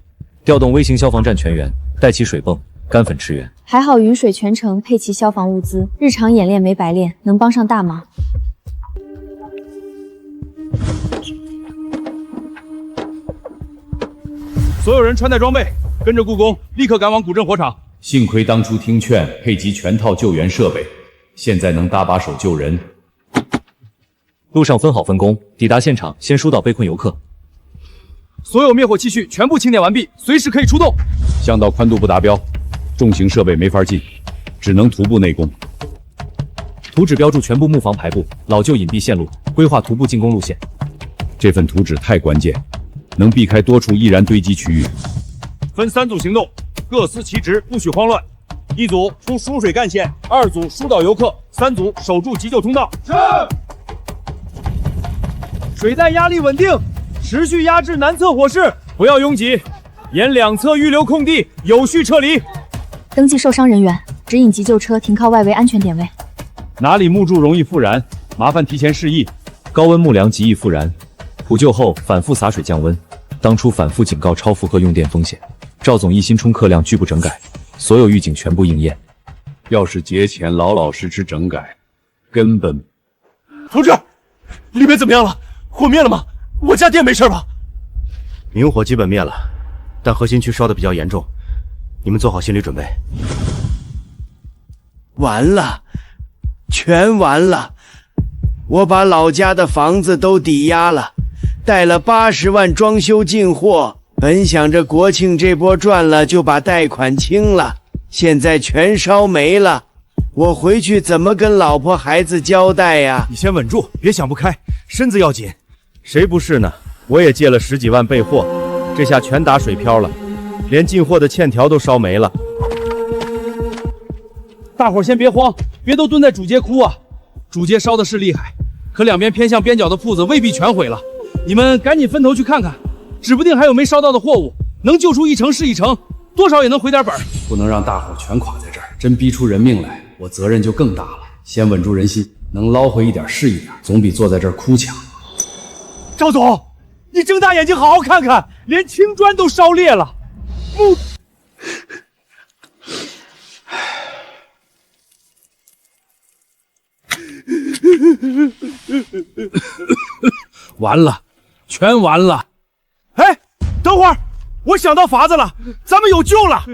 调动微型消防站全员，带齐水泵、干粉驰援。还好云水全程配齐消防物资，日常演练没白练，能帮上大忙。所有人穿戴装备，跟着故宫，立刻赶往古镇火场。幸亏当初听劝，配齐全套救援设备，现在能搭把手救人。路上分好分工，抵达现场先疏导被困游客。所有灭火器具全部清点完毕，随时可以出动。巷道宽度不达标，重型设备没法进，只能徒步内攻。图纸标注全部木房排布、老旧隐蔽线路，规划徒步进攻路线。这份图纸太关键，能避开多处易燃堆积区域。分3组行动，各司其职，不许慌乱。1组出输水干线，2组疏导游客，3组守住急救通道。是。水带压力稳定，持续压制南侧火势，不要拥挤，沿2侧预留空地，有序撤离。登记受伤人员，指引急救车停靠外围安全点位。哪里木柱容易复燃，麻烦提前示意。高温木梁极易复燃，补救后反复洒水降温。当初反复警告超负荷用电风险。赵总一心冲客量拒不整改，所有预警全部应验。要是节前老老实实整改，根本……同志，里面怎么样了？火灭了吗？我家店没事吧？明火基本灭了，但核心区烧得比较严重，你们做好心理准备。完了，全完了！我把老家的房子都抵押了，贷了80万装修进货。本想着国庆这波赚了就把贷款清了，现在全烧没了，我回去怎么跟老婆孩子交代呀？你先稳住，别想不开，身子要紧。谁不是呢？我也借了10几万备货，这下全打水漂了，连进货的欠条都烧没了。大伙先别慌，别都蹲在主街哭啊！主街烧的是厉害，可2边偏向边角的铺子未必全毁了，你们赶紧分头去看看。指不定还有没烧到的货物，能救出1成是1成，多少也能回点本。不能让大伙全垮在这儿，真逼出人命来，我责任就更大了。先稳住人心，能捞回一点是一点，总比坐在这儿哭强。赵总，你睁大眼睛好好看看，连青砖都烧裂了。完了，全完了。哎，等会儿，我想到法子了，咱们有救了。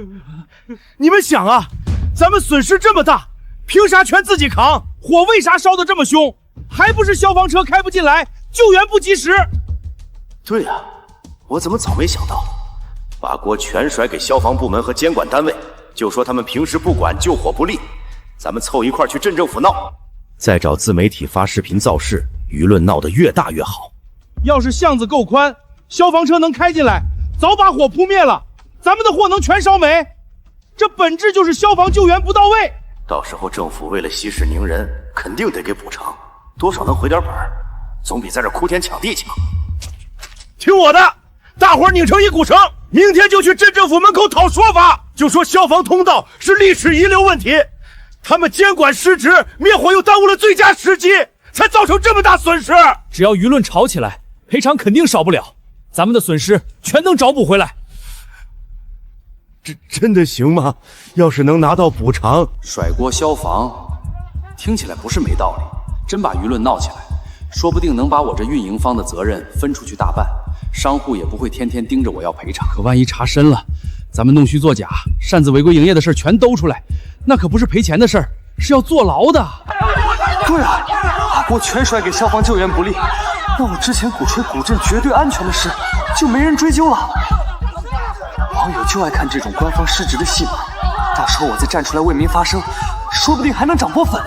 你们想啊，咱们损失这么大，凭啥全自己扛？火为啥烧得这么凶？还不是消防车开不进来，救援不及时。对啊，我怎么早没想到？把锅全甩给消防部门和监管单位，就说他们平时不管，救火不力，咱们凑一块去镇政府闹，再找自媒体发视频造势，舆论闹得越大越好。要是巷子够宽，消防车能开进来，早把火扑灭了，咱们的货能全烧没？这本质就是消防救援不到位。到时候政府为了息事宁人，肯定得给补偿，多少能回点本，总比在这哭天抢地强。听我的，大伙拧成一股绳，明天就去镇政府门口讨说法，就说消防通道是历史遗留问题，他们监管失职，灭火又耽误了最佳时机，才造成这么大损失。只要舆论吵起来，赔偿肯定少不了，咱们的损失全能找补回来。真的行吗？要是能拿到补偿，甩锅消防，听起来不是没道理。真把舆论闹起来，说不定能把我这运营方的责任分出去大半，商户也不会天天盯着我要赔偿。可万一查深了，咱们弄虚作假、擅自违规营业的事全兜出来，那可不是赔钱的事儿，是要坐牢的。对啊，把锅全甩给消防救援不力，那我之前鼓吹古镇绝对安全的事就没人追究了。网友就爱看这种官方失职的戏码，到时候我再站出来为民发声，说不定还能涨波粉。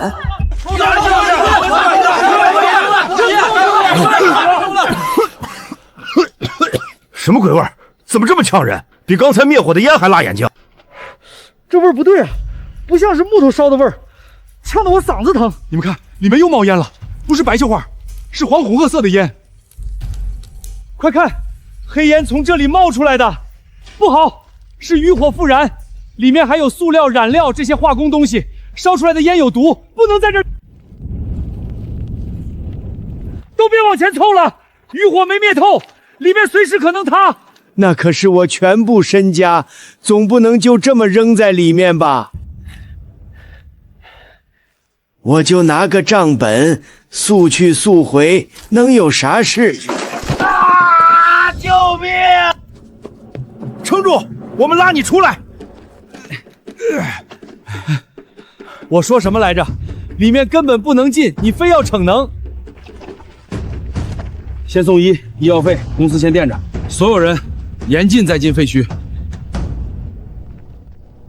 什么鬼味儿？怎么这么呛人？比刚才灭火的烟还辣眼睛。这味儿不对啊，不像是木头烧的味儿，呛得我嗓子疼。你们看，里面又冒烟了，不是白锈花，是黄红褐色的烟。快看，黑烟从这里冒出来的，不好，是余火复燃，里面还有塑料、染料这些化工东西，烧出来的烟有毒，不能在这儿。都别往前凑了，余火没灭透，里面随时可能塌。那可是我全部身家，总不能就这么扔在里面吧？我就拿个账本，速去速回，能有啥事？啊！救命！撑住，我们拉你出来。我说什么来着？里面根本不能进，你非要逞能。先送医药费，公司先垫着。所有人严禁再进废墟。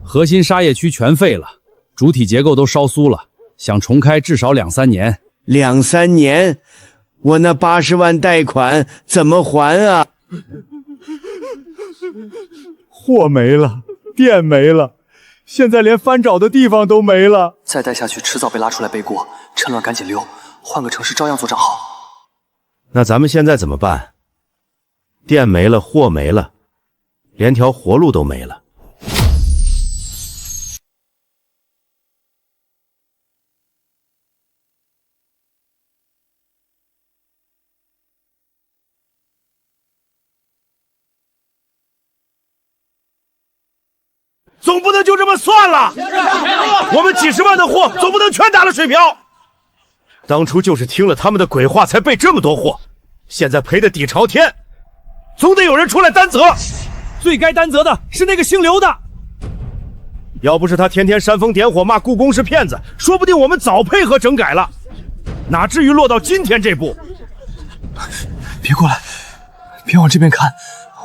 核心沙业区全废了，主体结构都烧酥了，想重开至少2、3年。2、3年，我那80万贷款怎么还啊？货没了，店没了，现在连翻找的地方都没了。再待下去，迟早被拉出来背锅，趁乱赶紧溜，换个城市照样做账号。那咱们现在怎么办？店没了，货没了，连条活路都没了。总不能就这么算了，我们几十万的货总不能全打了水漂。当初就是听了他们的鬼话才备这么多货，现在赔得底朝天，总得有人出来担责。最该担责的是那个姓刘的，要不是他天天煽风点火骂故宫是骗子，说不定我们早配合整改了，哪至于落到今天这步。别过来，别往这边看，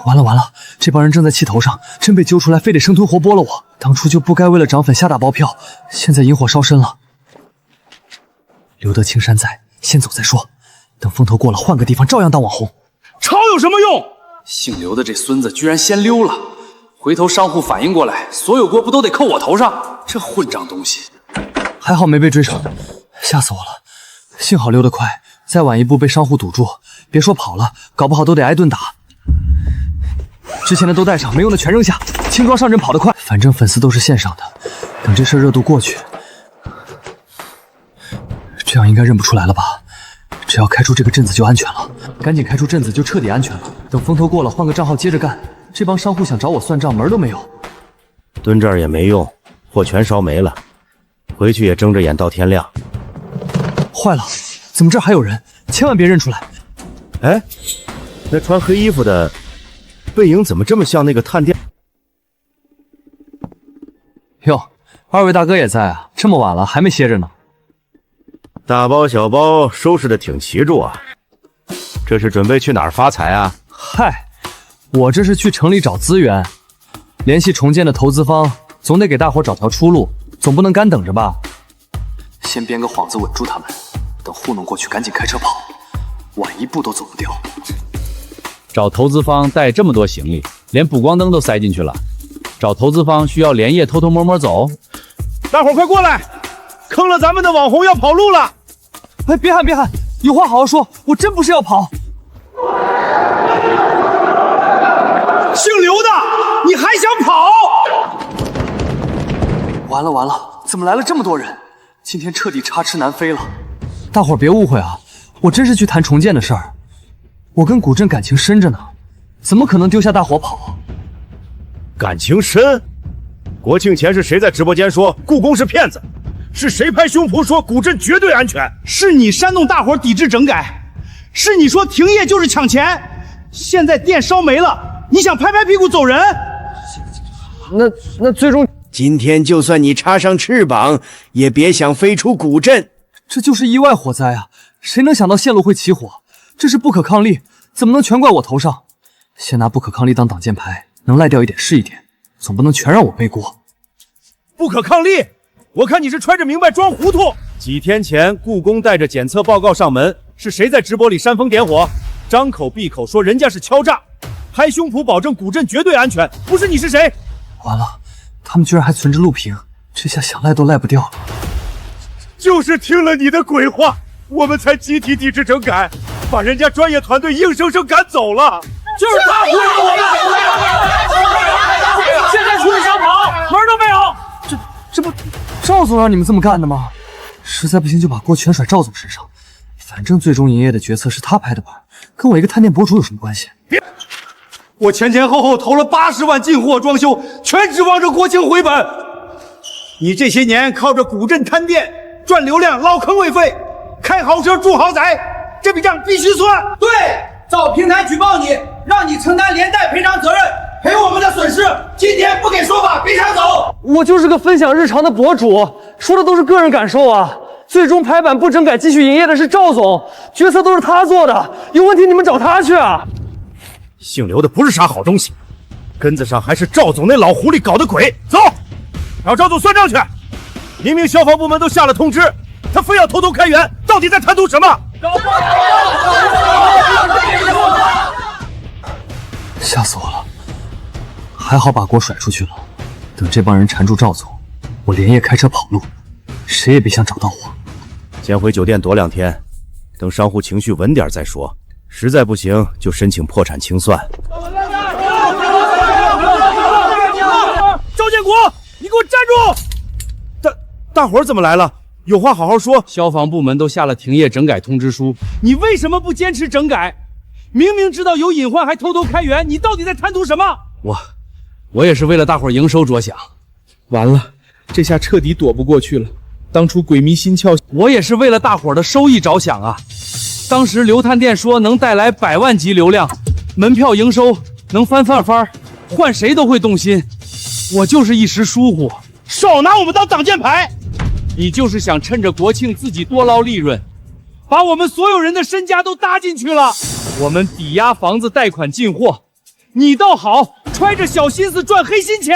完了完了，这帮人正在气头上，真被揪出来非得生吞活剥了我。当初就不该为了涨粉瞎打包票，现在引火烧身了。留得青山在，先走再说，等风头过了换个地方照样当网红。吵有什么用？姓刘的这孙子居然先溜了，回头商户反应过来，所有锅不都得扣我头上？这混账东西！还好没被追上，吓死我了。幸好溜得快，再晚一步被商户堵住，别说跑了，搞不好都得挨顿打。之前的都带上，没用的全扔下，轻装上阵跑得快。反正粉丝都是线上的，等这事热度过去，这样应该认不出来了吧？只要开出这个镇子就安全了，赶紧开出镇子就彻底安全了。等风头过了，换个账号接着干。这帮商户想找我算账，门都没有。蹲这儿也没用，货全烧没了，回去也睁着眼到天亮。坏了，怎么这儿还有人？千万别认出来！哎，那穿黑衣服的背影怎么这么像那个探店？哟，二位大哥也在啊，这么晚了还没歇着呢。大包小包收拾的挺齐重啊，这是准备去哪儿发财啊？嗨，我这是去城里找资源，联系重建的投资方，总得给大伙找条出路，总不能干等着吧？先编个幌子稳住他们，等糊弄过去赶紧开车跑，晚一步都走不掉。找投资方带这么多行李，连补光灯都塞进去了。找投资方需要连夜偷偷摸摸走。大伙儿快过来，坑了咱们的网红要跑路了！哎，别喊别喊，有话好好说，我真不是要跑。姓刘的，你还想跑？完了完了，怎么来了这么多人？今天彻底插翅难飞了。大伙儿别误会啊，我真是去谈重建的事儿。我跟古镇感情深着呢，怎么可能丢下大伙跑？感情深？国庆前是谁在直播间说故宫是骗子？是谁拍胸脯说古镇绝对安全？是你煽动大伙抵制整改，是你说停业就是抢钱，现在店烧没了，你想拍拍屁股走人？那最终今天就算你插上翅膀，也别想飞出古镇。这就是意外火灾啊！谁能想到线路会起火？这是不可抗力，怎么能全怪我头上？先拿不可抗力当挡箭牌，能赖掉一点是一点，总不能全让我背锅。不可抗力？我看你是揣着明白装糊涂。几天前，故宫带着检测报告上门，是谁在直播里煽风点火？张口闭口说人家是敲诈，拍胸脯保证古镇绝对安全，不是你是谁？完了，他们居然还存着录屏，这下想赖都赖不掉了。就是听了你的鬼话，我们才集体抵制整改，把人家专业团队硬生生赶走了。就是他忽悠我们！现在出去想跑，门都没赵总让你们这么干的吗？实在不行就把锅全甩赵总身上，反正最终营业的决策是他拍的板，跟我一个探店博主有什么关系？我前后投了80万进货装修，全指望着国庆回本。你这些年靠着古镇摊店赚流量，捞坑位费，开豪车住豪宅，这笔账必须算。对，找平台举报你，让你承担连带赔偿责任，赔我们的损失。今天不给说法，别想走。我就是个分享日常的博主，说的都是个人感受啊。最终拍板不整改继续营业的是赵总，决策都是他做的，有问题你们找他去啊。姓刘的不是啥好东西，根子上还是赵总那老狐狸搞的鬼。走，让赵总算账去。明明消防部门都下了通知，他非要偷偷开源，到底在贪图什么？吓死我了！还好把锅甩出去了，等这帮人缠住赵总，我连夜开车跑路，谁也别想找到我。先回酒店躲2天，等商户情绪稳点再说。实在不行就申请破产清算。赵建国，你给我站住！大伙儿怎么来了？有话好好说。消防部门都下了停业整改通知书，你为什么不坚持整改？明明知道有隐患还偷偷开源，你到底在贪图什么？我也是为了大伙儿营收着想。完了，这下彻底躲不过去了。当初鬼迷心窍，我也是为了大伙儿的收益着想啊。当时流探店说能带来100万级流量，门票营收能翻，换谁都会动心。我就是一时疏忽，少拿我们当挡箭牌。你就是想趁着国庆自己多捞利润，把我们所有人的身家都搭进去了。我们抵押房子贷款进货，你倒好，揣着小心思赚黑心钱。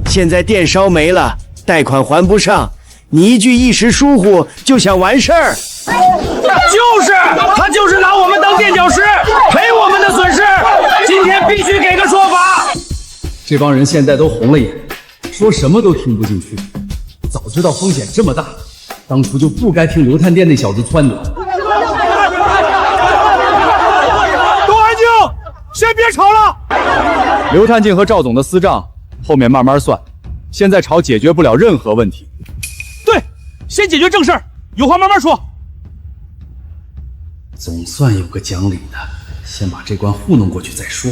现在店烧没了，贷款还不上，你一句一时疏忽就想完事儿。他就是拿我们当垫脚石，赔我们的损失。今天必须给个说法。这帮人现在都红了眼，说什么都听不进去。早知道风险这么大，当初就不该听流探店那小子撺掇。都安静，先别吵了。刘探静和赵总的私账后面慢慢算，现在吵解决不了任何问题。对，先解决正事儿，有话慢慢说。总算有个讲理的，先把这关糊弄过去再说。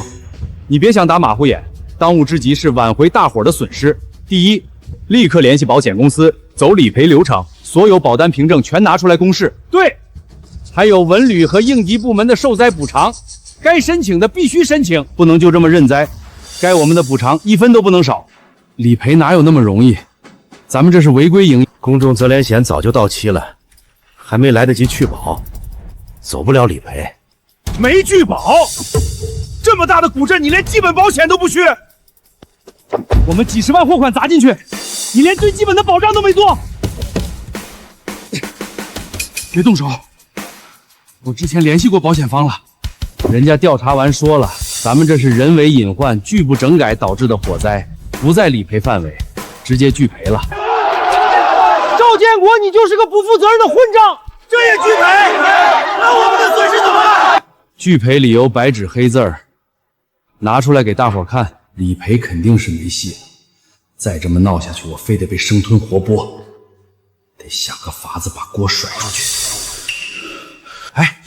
你别想打马虎眼，当务之急是挽回大伙儿的损失。第一，立刻联系保险公司，走理赔流程，所有保单凭证全拿出来公示。对，还有文旅和应急部门的受灾补偿，该申请的必须申请，不能就这么认栽。该我们的补偿1分都不能少。理赔哪有那么容易？咱们这是违规营业，公众责连险早就到期了，还没来得及续保，走不了理赔。没拒保，这么大的古镇，你连基本保险都不续。我们几10万货款砸进去，你连最基本的保障都没做。别动手，我之前联系过保险方了，人家调查完说了，咱们这是人为隐患、拒不整改导致的火灾，不在理赔范围，直接拒赔了。赵建国，你就是个不负责任的混账！这也拒赔？那我们的损失怎么办？拒赔理由白纸黑字儿，拿出来给大伙看，理赔肯定是没戏了。再这么闹下去，我非得被生吞活剥，得想个法子把锅甩出去。哎，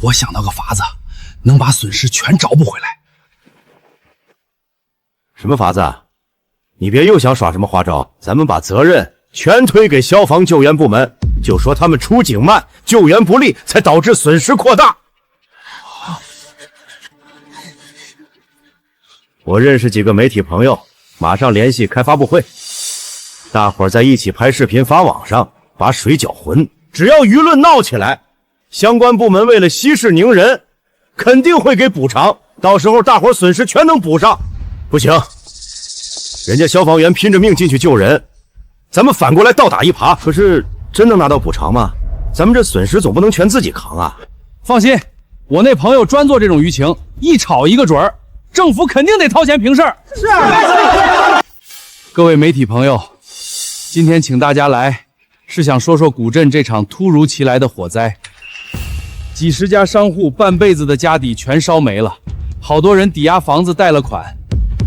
我想到个法子，能把损失全找不回来。什么法子？你别又想耍什么花招，咱们把责任全推给消防救援部门，就说他们出警慢，救援不力，才导致损失扩大。我认识几个媒体朋友，马上联系开发布会，大伙儿在一起拍视频发网上，把水搅浑。只要舆论闹起来，相关部门为了息事宁人，肯定会给补偿，到时候大伙儿损失全能补上。不行，人家消防员拼着命进去救人，咱们反过来倒打一耙，可是真能拿到补偿吗？咱们这损失总不能全自己扛啊！放心，我那朋友专做这种舆情，一吵一个准儿，政府肯定得掏钱平事儿。是。各位媒体朋友，今天请大家来，是想说说古镇这场突如其来的火灾，几十家商户半辈子的家底全烧没了，好多人抵押房子贷了款，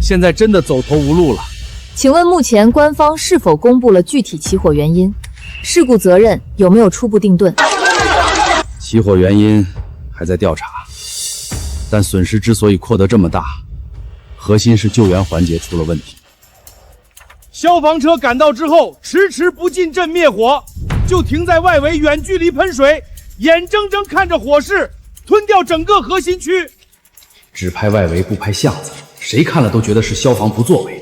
现在真的走投无路了。请问目前官方是否公布了具体起火原因？事故责任有没有初步定论？起火原因还在调查，但损失之所以扩得这么大，核心是救援环节出了问题。消防车赶到之后，迟迟不进镇灭火，就停在外围远距离喷水，眼睁睁看着火势吞掉整个核心区。只拍外围不拍巷子，谁看了都觉得是消防不作为。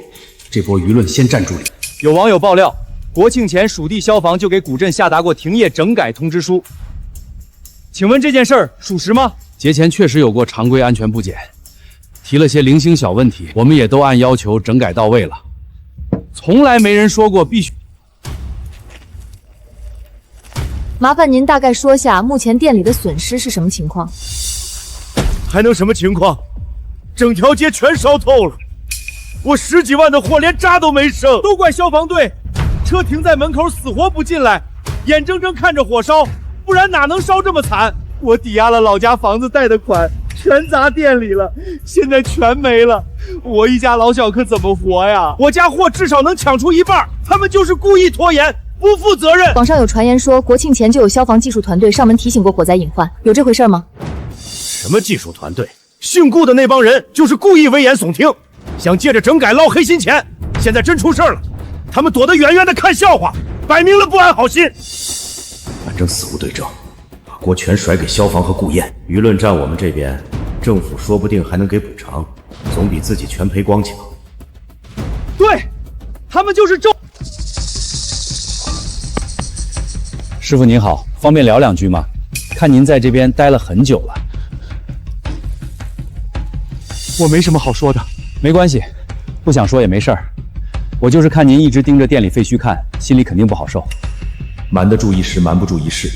这波舆论先站住你。有网友爆料，国庆前属地消防就给古镇下达过停业整改通知书。请问这件事儿属实吗？节前确实有过常规安全部检，提了些零星小问题，我们也都按要求整改到位了，从来没人说过必须。麻烦您大概说下目前店里的损失是什么情况？还能什么情况？整条街全烧透了，我10几万的货连渣都没剩，都怪消防队，车停在门口死活不进来，眼睁睁看着火烧，不然哪能烧这么惨？我抵押了老家房子贷的款，全砸店里了，现在全没了，我一家老小可怎么活呀？我家货至少能抢出一半，他们就是故意拖延，不负责任。网上有传言说，国庆前就有消防技术团队上门提醒过火灾隐患，有这回事吗？什么技术团队？姓顾的那帮人就是故意危言耸听，想借着整改捞黑心钱。现在真出事了，他们躲得远远的看笑话，摆明了不安好心。反正死无对证，把锅全甩给消防和顾燕，舆论站我们这边，政府说不定还能给补偿，总比自己全赔光强。对，他们就是师傅您好，方便聊两句吗？看您在这边待了很久了。我没什么好说的。没关系，不想说也没事儿。我就是看您一直盯着店里废墟看，心里肯定不好受。瞒得住一时，瞒不住一世。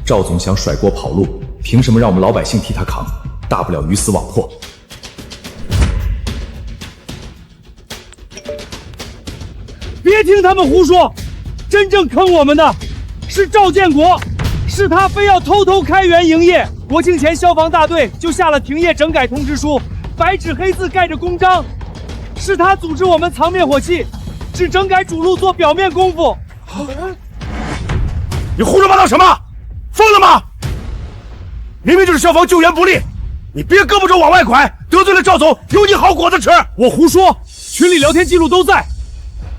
赵总想甩锅跑路，凭什么让我们老百姓替他扛？大不了鱼死网破。别听他们胡说，真正坑我们的是赵建国，是他非要偷偷开源营业。国庆前消防大队就下了停业整改通知书，白纸黑字盖着公章，是他组织我们藏灭火器，只整改主路做表面功夫。你胡说八道什么？疯了吗？明明就是消防救援不力，你别胳膊肘往外拐，得罪了赵总有你好果子吃。我胡说，群里聊天记录都在，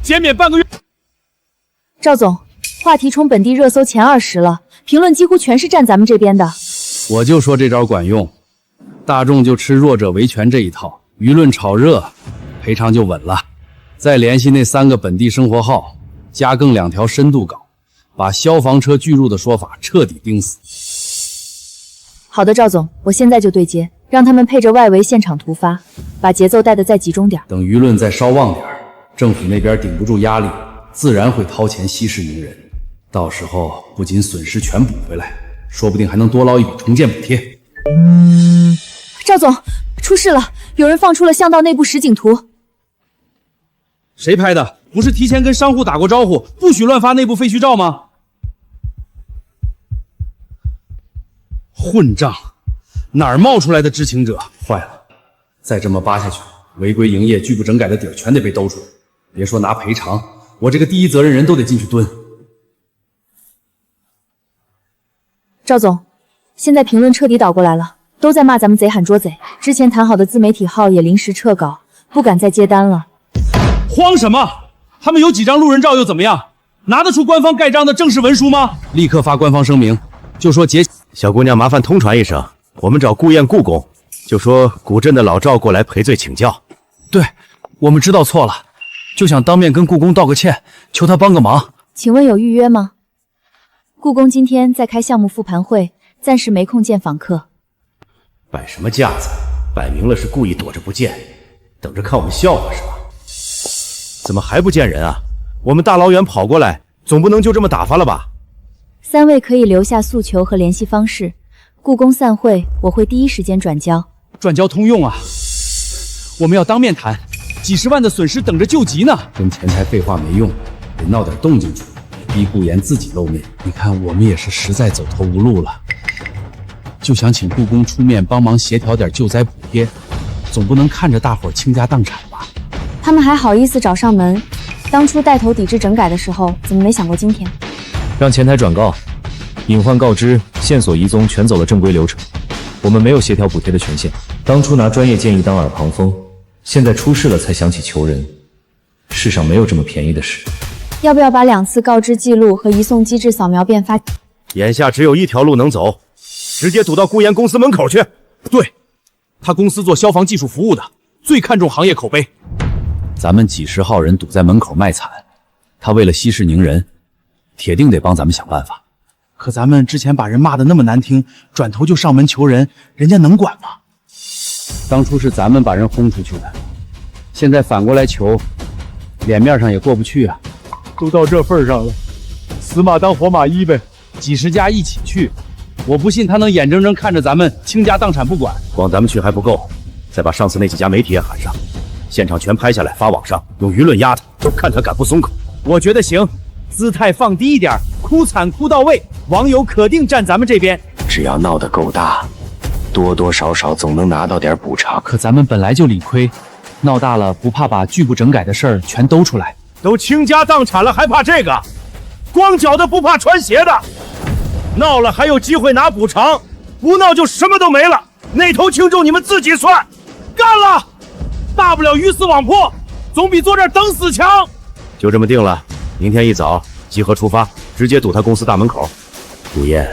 减免半个月。赵总，话题冲本地热搜前20了，评论几乎全是站咱们这边的。我就说这招管用，大众就吃弱者维权这一套，舆论炒热，赔偿就稳了。再联系那3个本地生活号，加更2条深度稿，把消防车拒入的说法彻底钉死。好的，赵总，我现在就对接，让他们配着外围现场突发，把节奏带得再集中点。等舆论再稍旺点，政府那边顶不住压力，自然会掏钱息事宁人。到时候不仅损失全补回来，说不定还能多捞一笔重建补贴。赵总，出事了，有人放出了巷道内部实景图。谁拍的？不是提前跟商户打过招呼，不许乱发内部废墟照吗？混账！哪儿冒出来的知情者？坏了，再这么扒下去，违规营业、拒不整改的底儿全得被兜出来。别说拿赔偿，我这个第一责任人都得进去蹲。赵总，现在评论彻底倒过来了，都在骂咱们贼喊捉贼。之前谈好的自媒体号也临时撤稿，不敢再接单了。慌什么？他们有几张路人照又怎么样？拿得出官方盖章的正式文书吗？立刻发官方声明，就说小姑娘麻烦通传一声，我们找顾燕顾公，就说古镇的老赵过来赔罪请教。对，我们知道错了，就想当面跟故宫道个歉，求他帮个忙。请问有预约吗？故宫今天在开项目复盘会，暂时没空见访客。摆什么架子？摆明了是故意躲着不见，等着看我们笑话是吧？怎么还不见人啊？我们大老远跑过来，总不能就这么打发了吧？3位可以留下诉求和联系方式，故宫散会我会第一时间转交。转交通用啊！我们要当面谈，几十万的损失等着救急呢。跟前台废话没用，得闹点动静出来，逼顾妍自己露面。你看我们也是实在走投无路了，就想请故宫出面帮忙协调点救灾补贴，总不能看着大伙倾家荡产吧？他们还好意思找上门，当初带头抵制整改的时候，怎么没想过今天？让前台转告，隐患告知，线索移踪全走了正规流程。我们没有协调补贴的权限。当初拿专业建议当耳旁风，现在出事了才想起求人。世上没有这么便宜的事。要不要把2次告知记录和移送机制扫描便发？眼下只有一条路能走，直接堵到顾岩公司门口去。对，他公司做消防技术服务的，最看重行业口碑。咱们几十号人堵在门口卖惨，他为了息事宁人，铁定得帮咱们想办法。可咱们之前把人骂得那么难听，转头就上门求人，人家能管吗？当初是咱们把人轰出去的，现在反过来求，脸面上也过不去啊。都到这份上了，死马当活马医呗，几十家一起去，我不信他能眼睁睁看着咱们倾家荡产不管。光咱们去还不够，再把上次那几家媒体也喊上，现场全拍下来发网上，用舆论压他，看他敢不松口。我觉得行，姿态放低一点，哭惨哭到位，网友可定站咱们这边。只要闹得够大，多多少少总能拿到点补偿。可咱们本来就理亏，闹大了不怕把拒不整改的事儿全兜出来？都倾家荡产了，还怕这个？光脚的不怕穿鞋的，闹了还有机会拿补偿，不闹就什么都没了。那头轻重你们自己算。干了，大不了鱼死网破，总比坐这儿等死强。就这么定了，明天一早集合出发，直接堵他公司大门口。顾燕，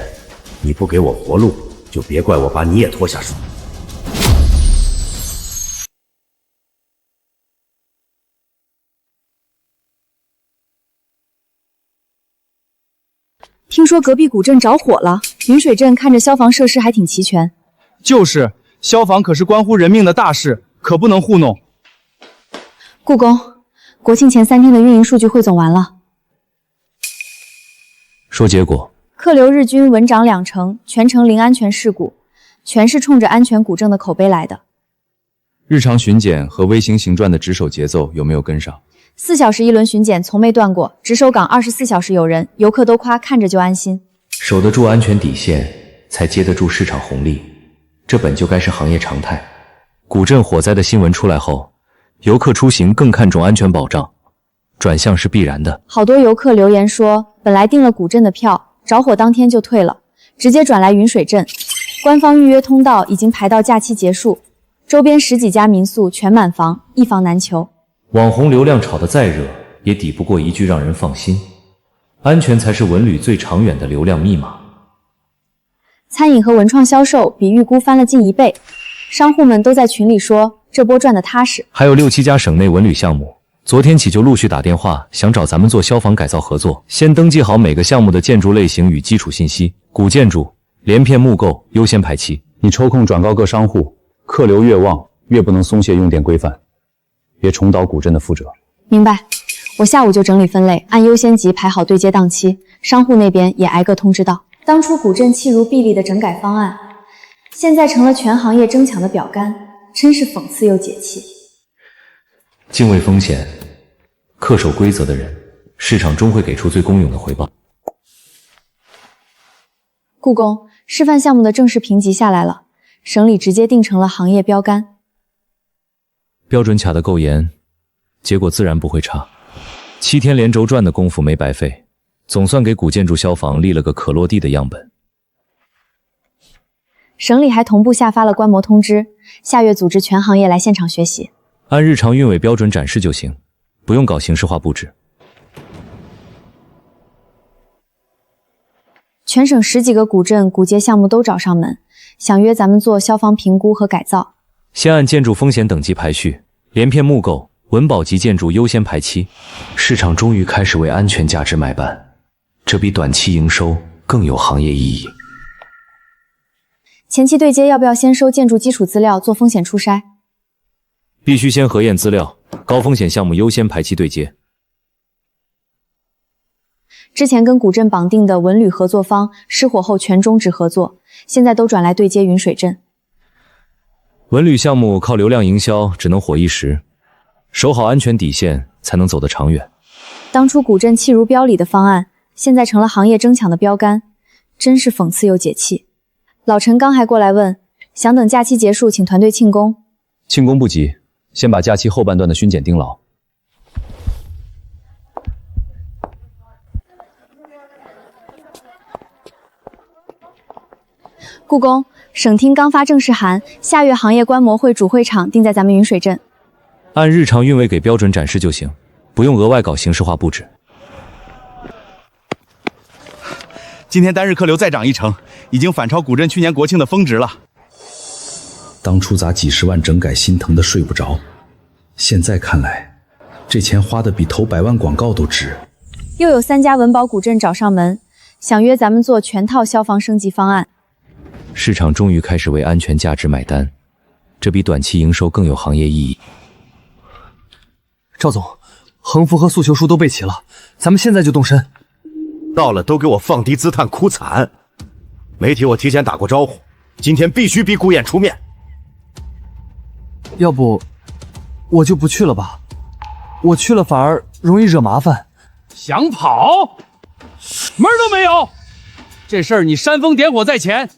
你不给我活路，就别怪我把你也拖下水。听说隔壁古镇着火了，云水镇看着消防设施还挺齐全。就是，消防可是关乎人命的大事，可不能糊弄。顾公，国庆前3天的运营数据汇总完了。说结果，客流日均稳涨2成，全程零安全事故，全是冲着安全古镇的口碑来的。日常巡检和微型行转的值守节奏有没有跟上？4小时1轮巡检从没断过，值守岗24小时有人，游客都夸看着就安心。守得住安全底线，才接得住市场红利，这本就该是行业常态。古镇火灾的新闻出来后，游客出行更看重安全保障，转向是必然的。好多游客留言说，本来订了古镇的票，着火当天就退了，直接转来云水镇。官方预约通道已经排到假期结束，周边10几家民宿全满房，一房难求。网红流量炒得再热，也抵不过一句让人放心。安全才是文旅最长远的流量密码。餐饮和文创销售比预估翻了近1倍，商户们都在群里说这波赚得踏实。还有6、7家省内文旅项目，昨天起就陆续打电话想找咱们做消防改造合作，先登记好每个项目的建筑类型与基础信息，古建筑、连片木构优先排期。你抽空转告各商户，客流越旺，越不能松懈用电规范，别重蹈古镇的覆辙。明白，我下午就整理分类，按优先级排好对接档期，商户那边也挨个通知到。当初古镇弃如敝履的整改方案，现在成了全行业争抢的标杆，真是讽刺又解气。敬畏风险，恪守规则的人，市场终会给出最公允的回报。故宫示范项目的正式评级下来了，省里直接定成了行业标杆。标准卡得够严，结果自然不会差。7天连轴转的功夫没白费，总算给古建筑消防立了个可落地的样本。省里还同步下发了观摩通知，下月组织全行业来现场学习，按日常运维标准展示就行，不用搞形式化布置。全省10几个古镇古街项目都找上门，想约咱们做消防评估和改造。先按建筑风险等级排序，连片木构、文保级建筑优先排期。市场终于开始为安全价值买办，这比短期营收更有行业意义。前期对接要不要先收建筑基础资料做风险初筛？必须先核验资料，高风险项目优先排期对接。之前跟古镇绑定的文旅合作方失火后全终止合作，现在都转来对接云水镇。文旅项目靠流量营销只能火一时，守好安全底线才能走得长远。当初古镇弃如标里的方案，现在成了行业争抢的标杆，真是讽刺又解气。老陈刚还过来问，想等假期结束请团队庆功。庆功不急，先把假期后半段的巡检盯牢。故宫，省厅刚发正式函，下月行业观摩会主会场定在咱们云水镇。按日常运维给标准展示就行，不用额外搞形式化布置。今天单日客流再涨1成，已经反超古镇去年国庆的峰值了。当初砸几十万整改，心疼的睡不着，现在看来，这钱花的比投100万广告都值。又有3家文保古镇找上门，想约咱们做全套消防升级方案。市场终于开始为安全价值买单，这比短期营收更有行业意义。赵总，横幅和诉求书都备齐了，咱们现在就动身。到了都给我放低姿态哭惨！媒体我提前打过招呼，今天必须逼顾燕出面。要不，我就不去了吧？我去了反而容易惹麻烦。想跑？门都没有！这事儿你煽风点火在前，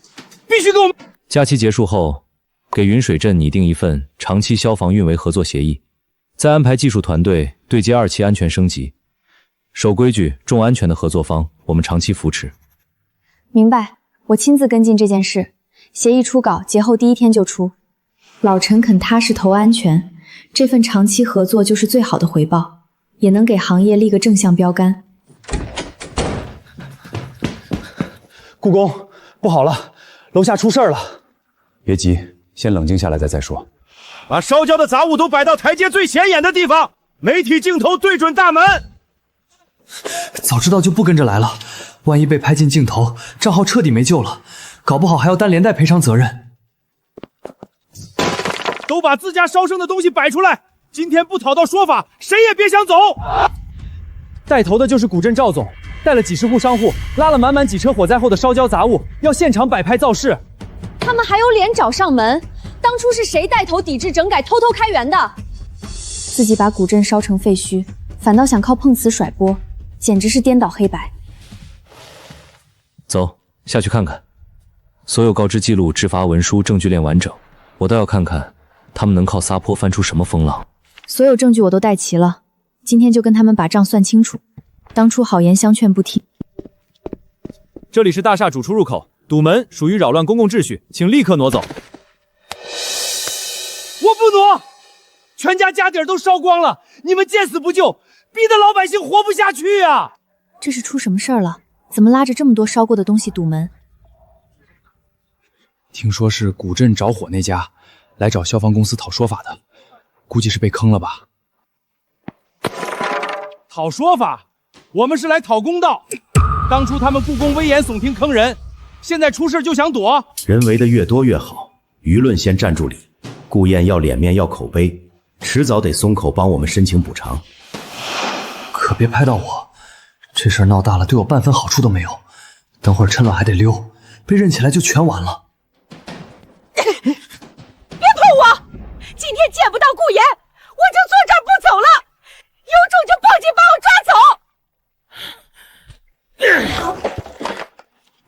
必须给我们。假期结束后，给云水镇拟定一份长期消防运维合作协议，再安排技术团队对接2期安全升级。守规矩、重安全的合作方，我们长期扶持。明白，我亲自跟进这件事。协议初稿节后第1天就出。老陈肯踏实投安全，这份长期合作就是最好的回报，也能给行业立个正向标杆。故宫，不好了，楼下出事儿了。别急，先冷静下来再说。把烧焦的杂物都摆到台阶最显眼的地方，媒体镜头对准大门。早知道就不跟着来了，万一被拍进镜头，账号彻底没救了，搞不好还要担连带赔偿责任。都把自家烧剩的东西摆出来，今天不讨到说法，谁也别想走。带头的就是古镇赵总，带了几十户商户，拉了满满几车火灾后的烧焦杂物，要现场摆拍造势。他们还有脸找上门？当初是谁带头抵制整改、偷偷开源的？自己把古镇烧成废墟，反倒想靠碰瓷甩锅，简直是颠倒黑白。走，下去看看，所有告知记录、执法文书、证据链完整，我倒要看看他们能靠撒泼翻出什么风浪。所有证据我都带齐了，今天就跟他们把账算清楚。当初好言相劝不听。这里是大厦主出入口，堵门属于扰乱公共秩序，请立刻挪走。我不挪，全家家底儿都烧光了，你们见死不救，逼得老百姓活不下去啊！这是出什么事儿了？怎么拉着这么多烧过的东西堵门？听说是古镇着火那家来找消防公司讨说法的，估计是被坑了吧？讨说法？我们是来讨公道。当初他们故宫危言耸听坑人，现在出事就想躲。人为的越多越好，舆论先站住理。顾燕要脸面要口碑，迟早得松口帮我们申请补偿。可别拍到我，这事儿闹大了，对我半分好处都没有。等会儿趁乱还得溜，被认起来就全完了。别碰我！今天见不到顾言，我就坐这儿不走了。有种就报警把我抓走！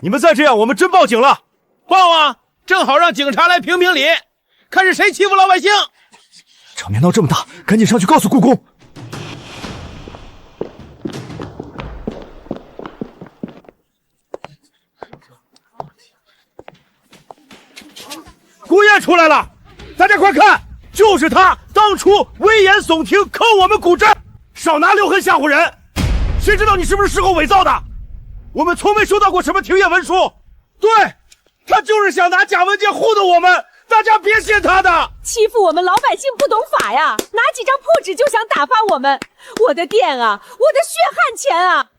你们再这样，我们真报警了。报啊，正好让警察来评评理，看是谁欺负老百姓。场面闹这么大，赶紧上去告诉故宫。顾燕出来了，大家快看，就是他当初危言耸听坑我们古镇，少拿6痕吓唬人。谁知道你是不是事后伪造的？我们从没收到过什么停业文书。对，他就是想拿假文件糊弄我们，大家别信他的。欺负我们老百姓不懂法呀，拿几张破纸就想打发我们。我的店啊，我的血汗钱啊！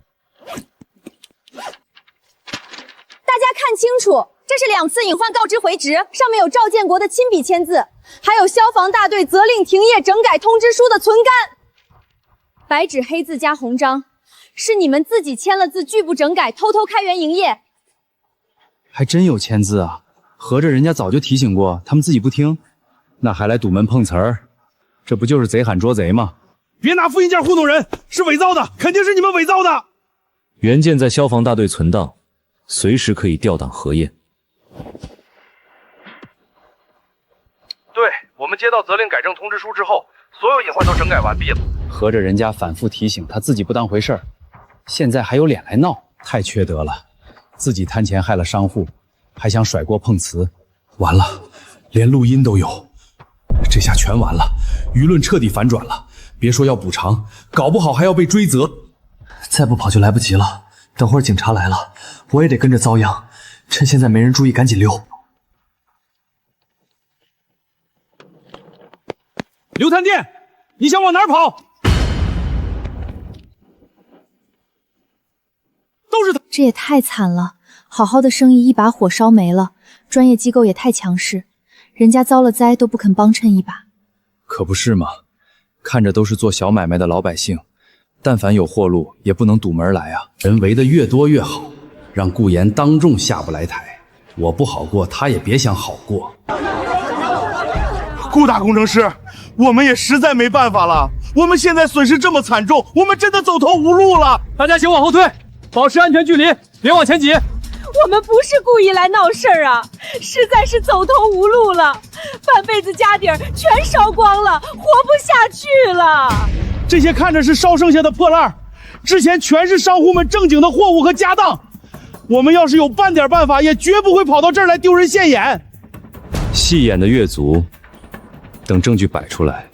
大家看清楚，这是2次隐患告知回执，上面有赵建国的亲笔签字，还有消防大队责令停业整改通知书的存干。白纸黑字加红章，是你们自己签了字，拒不整改，偷偷开源营业。还真有签字啊，合着人家早就提醒过，他们自己不听，那还来堵门碰瓷儿，这不就是贼喊捉贼吗？别拿复印件糊弄人，是伪造的，肯定是你们伪造的。原件在消防大队存档，随时可以调档核验。对，我们接到责令改正通知书之后，所有隐患都整改完毕了。合着人家反复提醒，他自己不当回事儿，现在还有脸来闹。太缺德了，自己贪钱害了商户，还想甩锅碰瓷，完了，连录音都有，这下全完了，舆论彻底反转了。别说要补偿，搞不好还要被追责。再不跑就来不及了，等会儿警察来了，我也得跟着遭殃。趁现在没人注意，赶紧溜。刘探店，你想往哪儿跑？都是他！这也太惨了，好好的生意一把火烧没了，专业机构也太强势，人家遭了灾都不肯帮衬一把。可不是嘛，看着都是做小买卖的老百姓，但凡有货路，也不能堵门来啊！人围得越多越好，让顾岩当众下不来台。我不好过，他也别想好过。顾大工程师，我们也实在没办法了。我们现在损失这么惨重，我们真的走投无路了。大家请往后退，保持安全距离，别往前挤。我们不是故意来闹事儿啊，实在是走投无路了，半辈子家底儿全烧光了，活不下去了。这些看着是烧剩下的破烂，之前全是商户们正经的货物和家当。我们要是有半点办法，也绝不会跑到这儿来丢人现眼。戏演的越足，等证据摆出来，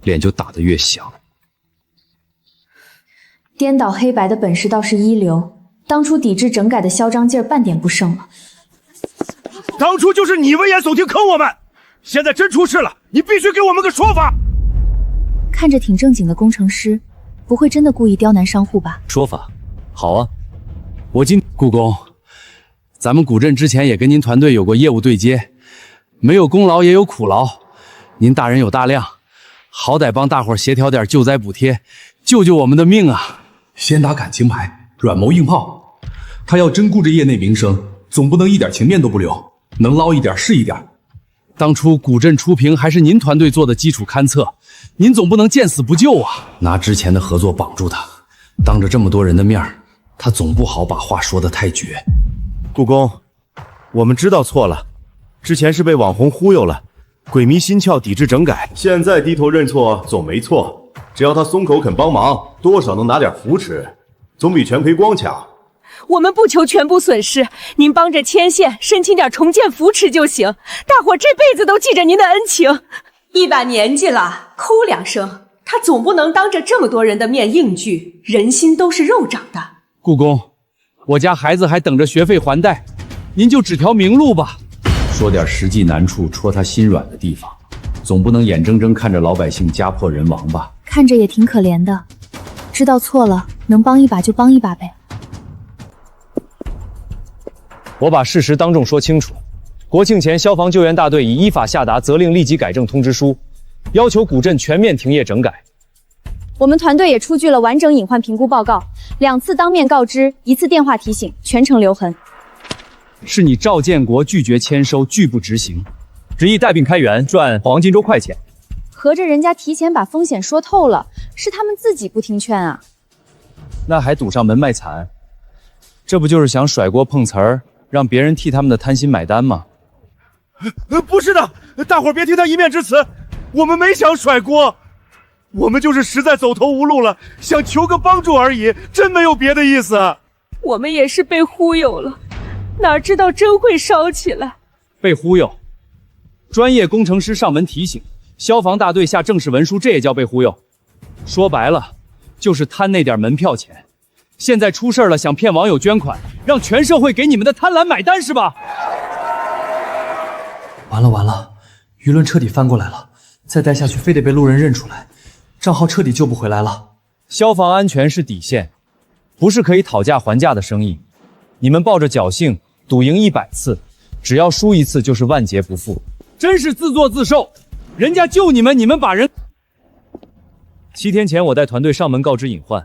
脸就打得越响。颠倒黑白的本事倒是一流，当初抵制整改的嚣张劲儿半点不剩了。当初就是你危言耸听坑我们，现在真出事了，你必须给我们个说法。看着挺正经的工程师，不会真的故意刁难商户吧？说法好啊，顾工，咱们古镇之前也跟您团队有过业务对接，没有功劳也有苦劳，您大人有大量，好歹帮大伙协调点救灾补贴，救救我们的命啊！先打感情牌，软谋硬炮。他要真顾着业内名声，总不能一点情面都不留，能捞一点是一点。当初古镇出评还是您团队做的基础勘测，您总不能见死不救啊！拿之前的合作绑住他，当着这么多人的面，他总不好把话说得太绝。顾工，我们知道错了，之前是被网红忽悠了，鬼迷心窍抵制整改，现在低头认错总没错。只要他松口肯帮忙，多少能拿点扶持，总比全赔光强。我们不求全部损失，您帮着牵线申请点重建扶持就行，大伙这辈子都记着您的恩情。一把年纪了，哭两声，他总不能当着这么多人的面硬拒，人心都是肉长的。顾工，我家孩子还等着学费还贷，您就指条明路吧。说点实际难处戳他心软的地方，总不能眼睁睁看着老百姓家破人亡吧？看着也挺可怜的，知道错了，能帮一把就帮一把呗。我把事实当众说清楚。国庆前，消防救援大队已依法下达责令立即改正通知书，要求古镇全面停业整改。我们团队也出具了完整隐患评估报告，2次当面告知，1次电话提醒，全程留痕。是你赵建国拒绝签收，拒不执行，执意带病开源，赚黄金周快钱。合着人家提前把风险说透了，是他们自己不听劝啊？那还堵上门卖惨，这不就是想甩锅碰瓷儿，让别人替他们的贪心买单吗？不是的，大伙别听他一面之词，我们没想甩锅，我们就是实在走投无路了，想求个帮助而已，真没有别的意思。我们也是被忽悠了，哪知道真会烧起来。被忽悠，专业工程师上门提醒，消防大队下正式文书，这也叫被忽悠？说白了，就是贪那点门票钱。现在出事了，想骗网友捐款，让全社会给你们的贪婪买单是吧？完了完了，舆论彻底翻过来了，再待下去非得被路人认出来，账号彻底救不回来了。消防安全是底线，不是可以讨价还价的生意。你们抱着侥幸，赌赢100次，只要输1次就是万劫不复，真是自作自受。人家救你们，你们把人……7天前，我带团队上门告知隐患，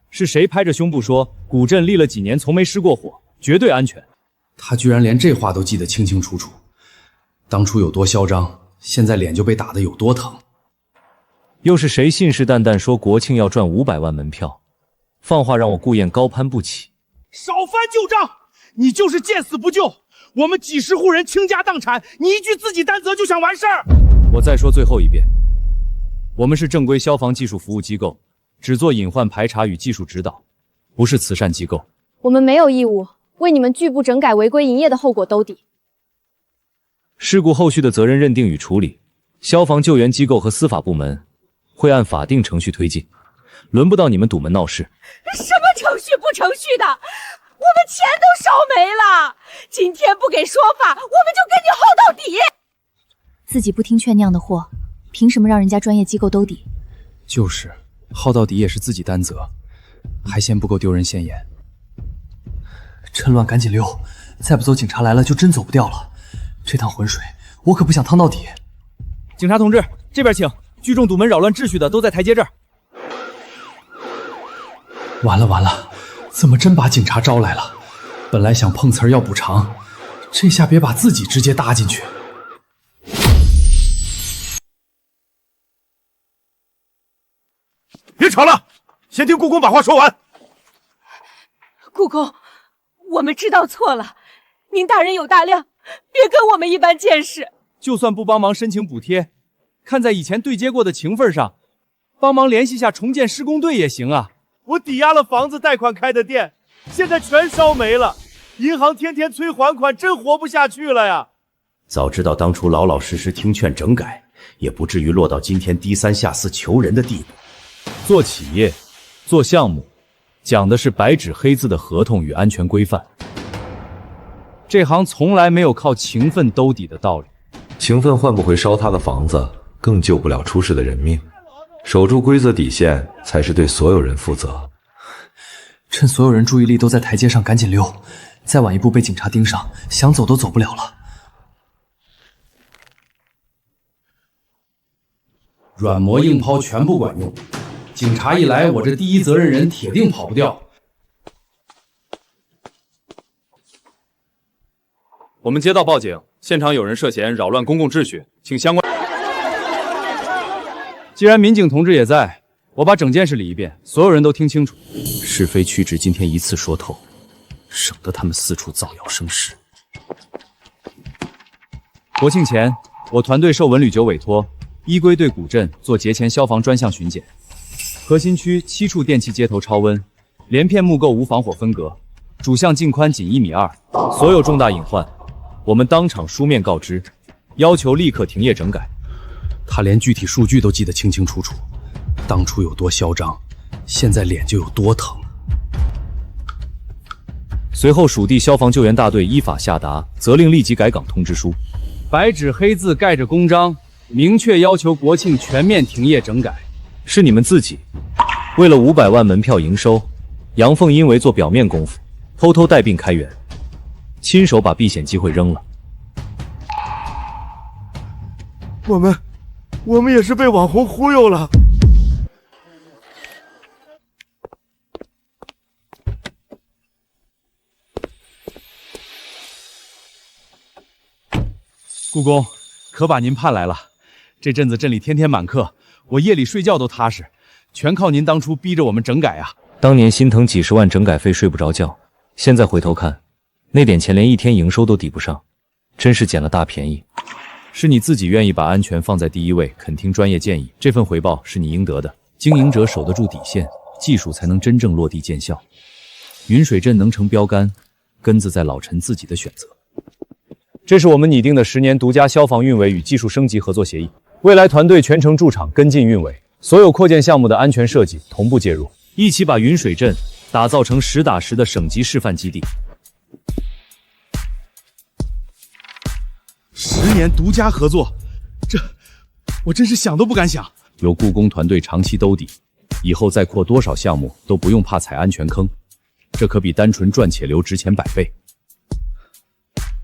是谁拍着胸脯说古镇立了几年从没失过火，绝对安全？他居然连这话都记得清清楚楚。当初有多嚣张，现在脸就被打得有多疼。又是谁信誓旦旦说国庆要赚500万门票，放话让我顾燕高攀不起？少翻旧账，你就是见死不救。我们几十户人倾家荡产，你一句自己担责就想完事儿？我再说最后一遍，我们是正规消防技术服务机构，只做隐患排查与技术指导，不是慈善机构。我们没有义务为你们拒不整改违规营业的后果兜底。事故后续的责任认定与处理，消防救援机构和司法部门会按法定程序推进，轮不到你们堵门闹事。什么程序不程序的？我们钱都烧没了，今天不给说法，我们就跟你耗到底。自己不听劝酿的祸，凭什么让人家专业机构兜底？就是耗到底也是自己担责，还嫌不够丢人现眼。趁乱赶紧溜，再不走警察来了就真走不掉了。这趟浑水我可不想趟到底。警察同志，这边请，聚众堵门扰乱秩序的都在台阶这儿。完了完了，怎么真把警察招来了？本来想碰瓷儿要补偿，这下别把自己直接搭进去。别吵了，先听故宫把话说完。故宫，我们知道错了，您大人有大量，别跟我们一般见识。就算不帮忙申请补贴，看在以前对接过的情分上，帮忙联系下重建施工队也行啊。我抵押了房子贷款开的店，现在全烧没了，银行天天催还款，真活不下去了呀。早知道当初老老实实听劝整改，也不至于落到今天低三下四求人的地步。做企业、做项目，讲的是白纸黑字的合同与安全规范。这行从来没有靠情分兜底的道理。情分换不回烧他的房子，更救不了出事的人命。守住规则底线，才是对所有人负责。趁所有人注意力都在台阶上，赶紧溜，再晚一步被警察盯上，想走都走不了了。软磨硬泡全不管用，警察一来，我这第一责任人铁定跑不掉。我们接到报警，现场有人涉嫌扰乱公共秩序，请相关。既然民警同志也在，我把整件事理一遍，所有人都听清楚，是非曲直今天一次说透，省得他们四处造谣生事。国庆前，我团队受文旅局委托，依规对古镇做节前消防专项巡检。核心区7处电气接头超温，连片木构无防火分隔，主巷净宽仅1.2米，所有重大隐患，我们当场书面告知，要求立刻停业整改。他连具体数据都记得清清楚楚，当初有多嚣张，现在脸就有多疼。随后，属地消防救援大队依法下达责令立即改岗通知书，白纸黑字盖着公章，明确要求国庆全面停业整改。是你们自己为了500万门票营收，杨凤因为做表面功夫，偷偷带病开源，亲手把避险机会扔了。我们也是被网红忽悠了。故宫，可把您盼来了。这阵子镇里天天满客，我夜里睡觉都踏实，全靠您当初逼着我们整改啊。当年心疼几10万整改费睡不着觉，现在回头看，那点钱连1天营收都抵不上，真是捡了大便宜。是你自己愿意把安全放在第一位，肯听专业建议，这份回报是你应得的。经营者守得住底线，技术才能真正落地见效。云水镇能成标杆，根子在老陈自己的选择。这是我们拟定的10年独家消防运维与技术升级合作协议，未来团队全程驻场跟进运维，所有扩建项目的安全设计同步介入，一起把云水镇打造成实打实的省级示范基地。10年独家合作，这我真是想都不敢想。有故宫团队长期兜底，以后再扩多少项目都不用怕踩安全坑，这可比单纯赚且留值钱100倍。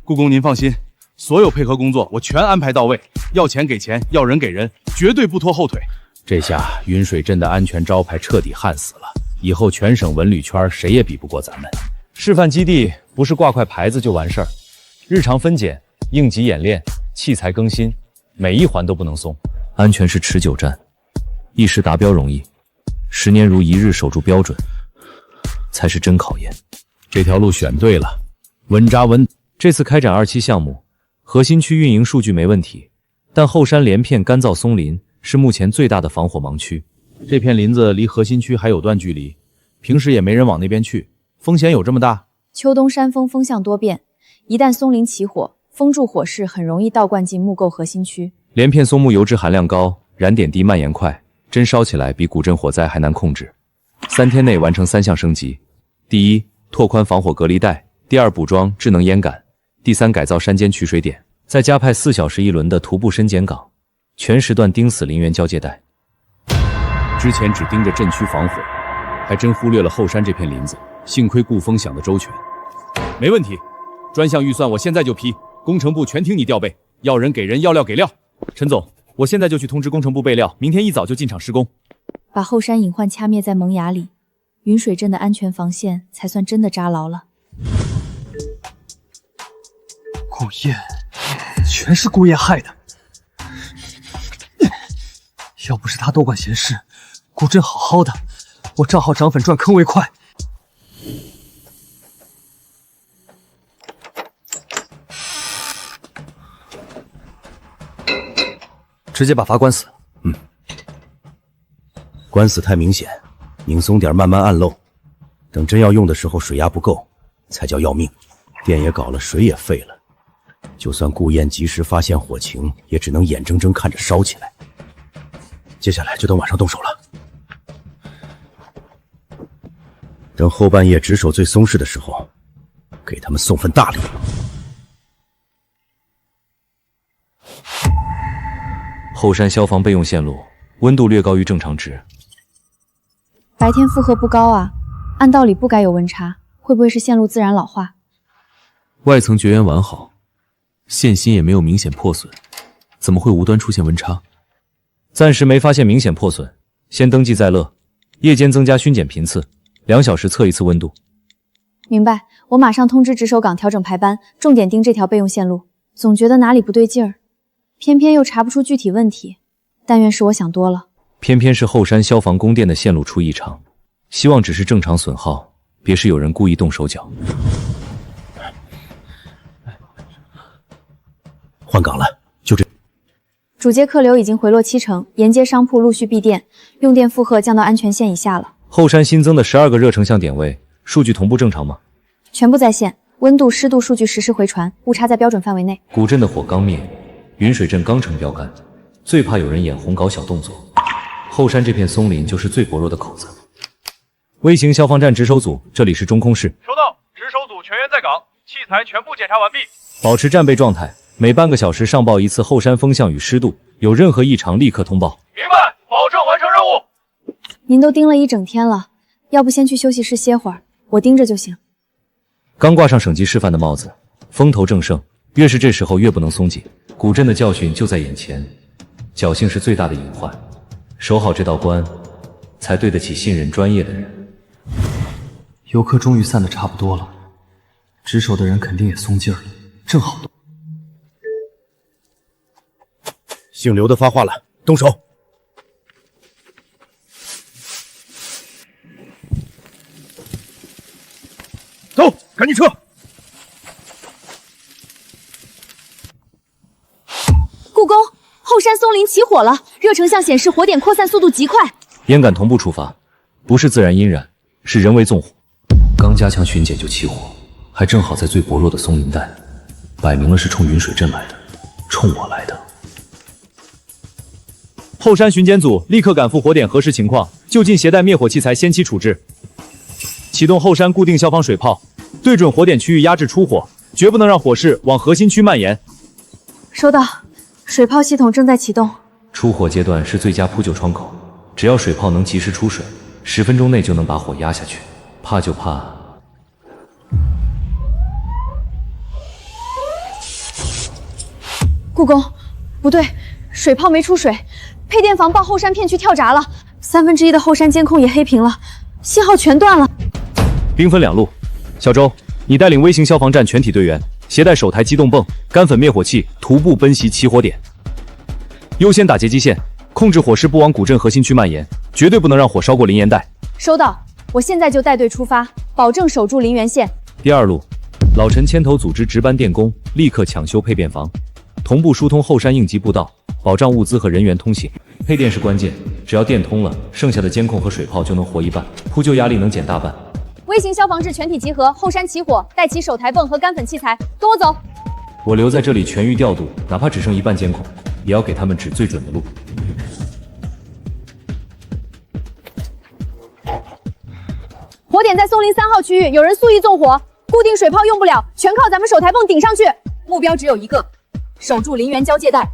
故宫您放心，所有配合工作我全安排到位，要钱给钱，要人给人，绝对不拖后腿。这下云水镇的安全招牌彻底焊死了，以后全省文旅圈谁也比不过咱们。示范基地不是挂块牌子就完事儿，日常分检、应急演练、器材更新，每一环都不能松。安全是持久战，一时达标容易，10年如一日守住标准，才是真考验。这条路选对了，稳扎稳。这次开展2期项目，核心区运营数据没问题，但后山连片干燥松林是目前最大的防火盲区。这片林子离核心区还有段距离，平时也没人往那边去，风险有这么大？秋冬山峰风向多变，一旦松林起火，封住火势很容易倒灌进木构核心区。连片松木油脂含量高，燃点低，蔓延快，真烧起来比古镇火灾还难控制。3天内完成3项升级：第一，拓宽防火隔离带；第二，补装智能烟杆；第三，改造山间取水点。再加派4小时1轮的徒步深检岗，全时段盯死林园交界带。之前只盯着镇区防火，还真忽略了后山这片林子。幸亏顾峰想得周全。没问题，专项预算我现在就批，工程部全听你调备，要人给人，要料给料。陈总，我现在就去通知工程部备料，明天一早就进场施工。把后山隐患掐灭在萌芽里，云水镇的安全防线才算真的扎牢了。顾燕，全是顾燕害的。要不是他多管闲事，古镇好好的，我账号涨粉赚坑为快。直接把罚关死。关死太明显，拧松点，慢慢按漏。等真要用的时候，水压不够，才叫要命。电也搞了，水也废了。就算顾燕及时发现火情，也只能眼睁睁看着烧起来。接下来就等晚上动手了。等后半夜值守最松弛的时候，给他们送份大礼。后山消防备用线路温度略高于正常值。白天负荷不高啊，按道理不该有温差，会不会是线路自然老化？外层绝缘完好，线芯也没有明显破损，怎么会无端出现温差？暂时没发现明显破损，先登记在乐，夜间增加巡检频次，2小时测一次温度。明白，我马上通知值守岗调整排班，重点盯这条备用线路。总觉得哪里不对劲儿，偏偏又查不出具体问题，但愿是我想多了。偏偏是后山消防供电的线路出异常，希望只是正常损耗，别是有人故意动手脚。换岗了，就这。主街客流已经回落70%，沿街商铺陆续闭店，用电负荷降到安全线以下了。后山新增的12个热成像点位，数据同步正常吗？全部在线，温度、湿度数据实时回传，误差在标准范围内。古镇的火刚灭，云水镇刚成标杆，最怕有人眼红搞小动作。后山这片松林就是最薄弱的口子。微型消防站值守组，这里是中空室。收到，值守组全员在岗，器材全部检查完毕。保持战备状态，每半个小时上报一次后山风向与湿度，有任何异常立刻通报。明白，保证完成任务。您都盯了一整天了，要不先去休息室歇会儿，我盯着就行。刚挂上省级示范的帽子，风头正盛，越是这时候越不能松紧。古镇的教训就在眼前，侥幸是最大的隐患，守好这道关，才对得起信任专业的人。游客终于散得差不多了，值守的人肯定也松劲儿了，正好。姓刘的发话了，动手！走，赶紧撤！故宫后山松林起火了，热成像显示火点扩散速度极快。烟杆同步触发，不是自然引燃，是人为纵火。刚加强巡检就起火，还正好在最薄弱的松林带，摆明了是冲云水镇来的，冲我来的。后山巡检组立刻赶赴火点核实情况，就近携带灭火器材先期处置。启动后山固定消防水炮，对准火点区域压制出火，绝不能让火势往核心区蔓延。收到，水炮系统正在启动。出火阶段是最佳扑救窗口，只要水炮能及时出水，10分钟内就能把火压下去。怕就怕……故宫，不对，水炮没出水，配电房报后山片区跳闸了，1/3的后山监控也黑屏了，信号全断了。兵分2路，小周，你带领微型消防站全体队员，携带手台机动泵、干粉灭火器，徒步奔袭起火点，优先打结基线，控制火势不往古镇核心区蔓延，绝对不能让火烧过林岩带。收到，我现在就带队出发，保证守住林园线。第2路，老陈牵头组织值班电工，立刻抢修配电房，同步疏通后山应急步道，保障物资和人员通行。配电是关键，只要电通了，剩下的监控和水炮就能活一半，扑救压力能减大半。微型消防制全体集合，后山起火，带齐手台泵和干粉器材，跟我走。我留在这里全域调度，哪怕只剩一半监控，也要给他们指最准的路。火点在松林3号区域，有人蓄意纵火，固定水炮用不了，全靠咱们手台泵顶上去。目标只有一个，守住林园交界带，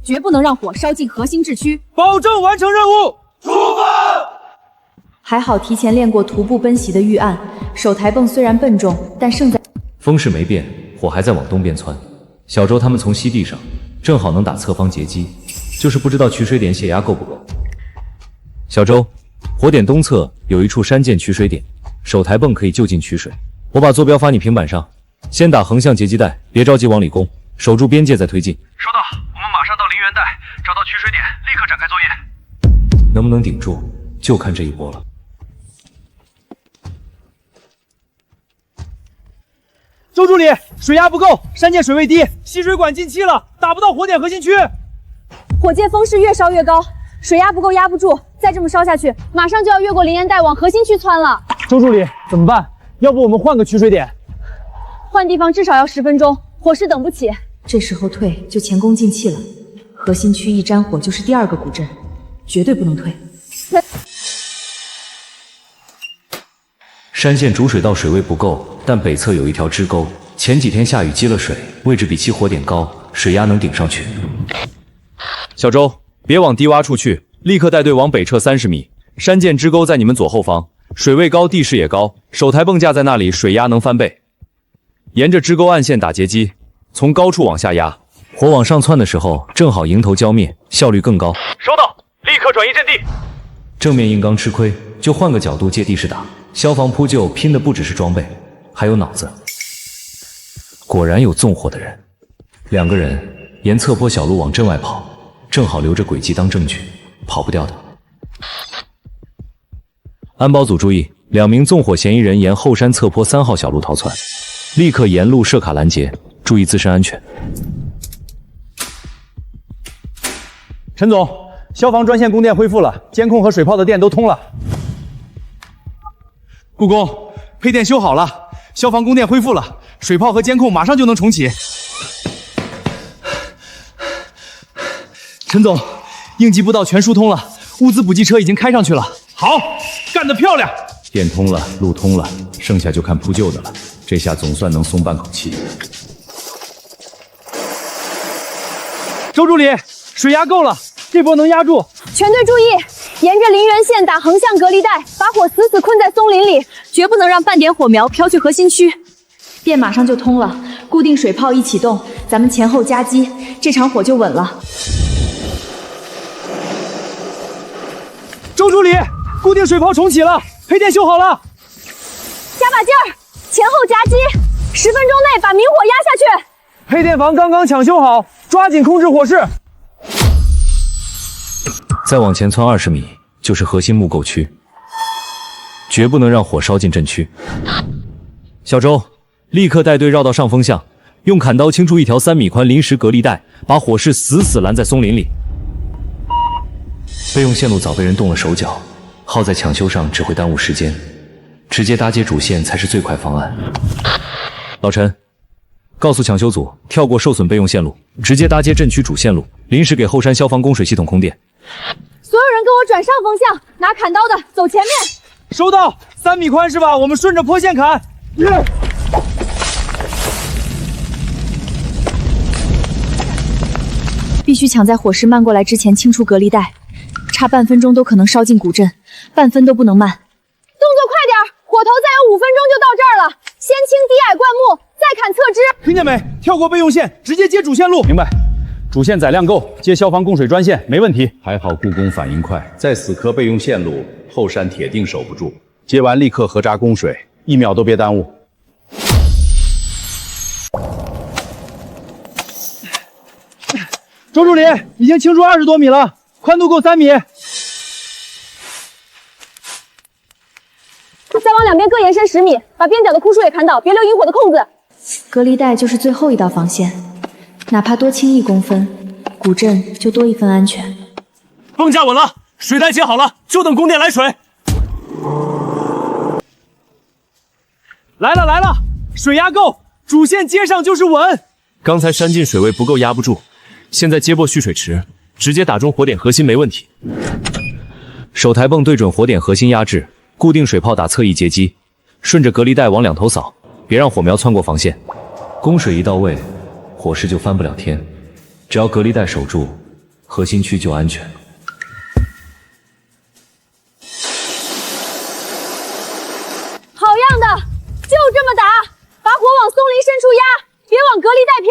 绝不能让火烧进核心制区，保证完成任务。出发！还好提前练过徒步奔袭的预案，手台泵虽然笨重，但胜在风势没变，火还在往东边窜。小周他们从西地上，正好能打侧方截击，就是不知道取水点血压够不够。小周，火点东侧有一处山涧取水点，手台泵可以就近取水。我把坐标发你平板上，先打横向截击带，别着急往里攻，守住边界再推进。收到，我们马上到林园带，找到取水点，立刻展开作业。能不能顶住，就看这一波了。周助理，水压不够，山涧水位低，吸水管进气了，打不到火点核心区。火箭风势越烧越高，水压不够压不住，再这么烧下去，马上就要越过林园带往核心区窜了。周助理，怎么办？要不我们换个取水点？换地方至少要10分钟，火势等不起。这时候退就前功尽弃了，核心区一沾火就是第2个古镇，绝对不能退。山涧主水道水位不够，但北侧有一条支沟，前几天下雨积了水，位置比其火点高，水压能顶上去。小周，别往低洼处去，立刻带队往北撤30米。山涧支沟在你们左后方，水位高，地势也高，手台泵架在那里，水压能翻倍。沿着支沟暗线打截击，从高处往下压，火往上窜的时候，正好迎头浇灭，效率更高。收到，立刻转移阵地。正面硬刚吃亏，就换个角度借地势打。消防扑救拼的不只是装备，还有脑子。果然有纵火的人，2个人沿侧坡小路往镇外跑，正好留着轨迹当证据，跑不掉的。安保组注意，2名纵火嫌疑人沿后山侧坡3号小路逃窜，立刻沿路设卡拦截，注意自身安全。陈总，消防专线供电恢复了，监控和水炮的电都通了。故宫，配电修好了，消防供电恢复了，水炮和监控马上就能重启。陈总，应急步道全疏通了，物资补给车已经开上去了。好，干得漂亮！电通了，路通了，剩下就看扑救的了。这下总算能松半口气。周助理，水压够了，这波能压住。全队注意，沿着林园线打横向隔离带，把火死死困在松林里，绝不能让半点火苗飘去核心区。电马上就通了，固定水炮一启动，咱们前后夹击，这场火就稳了。周助理，固定水炮重启了，配电修好了，加把劲儿，前后夹击，10分钟内把明火压下去。配电房刚刚抢修好，抓紧控制火势。再往前窜20米，就是核心木构区，绝不能让火烧进镇区。小周，立刻带队绕到上风巷，用砍刀清出一条3米宽临时隔离带，把火势死死拦在松林里。备用线路早被人动了手脚，耗在抢修上只会耽误时间，直接搭接主线才是最快方案。老陈，告诉抢修组跳过受损备用线路，直接搭接镇区主线路，临时给后山消防供水系统供电。所有人跟我转上风向，拿砍刀的走前面。收到，3米宽是吧？我们顺着坡线砍。必须抢在火势漫过来之前清除隔离带，差半分钟都可能烧进古镇，半分都不能慢。动作快点，火头再有5分钟就到这儿了。先清低矮灌木，再砍侧枝。听见没？跳过备用线，直接接主线路。明白。主线载量够，接消防供水专线没问题。还好故宫反应快，再死磕备用线路，后山铁定守不住。接完立刻合闸供水，1秒都别耽误。周助理，已经清出20多米了，宽度够3米。再往两边各延伸10米，把边角的枯树也砍倒，别留引火的空子。隔离带就是最后一道防线，哪怕多清1公分，古镇就多1分安全。泵架稳了，水带接好了，就等供电来水。来了来了，水压够，主线接上就是稳。刚才山进水位不够压不住，现在接驳蓄水池，直接打中火点核心没问题。手台泵对准火点核心压制，固定水炮打侧翼截击，顺着隔离带往两头扫，别让火苗窜过防线。供水一到位，火势就翻不了天。只要隔离带守住，核心区就安全。好样的，就这么打，把火往松林深处压，别往隔离带飘。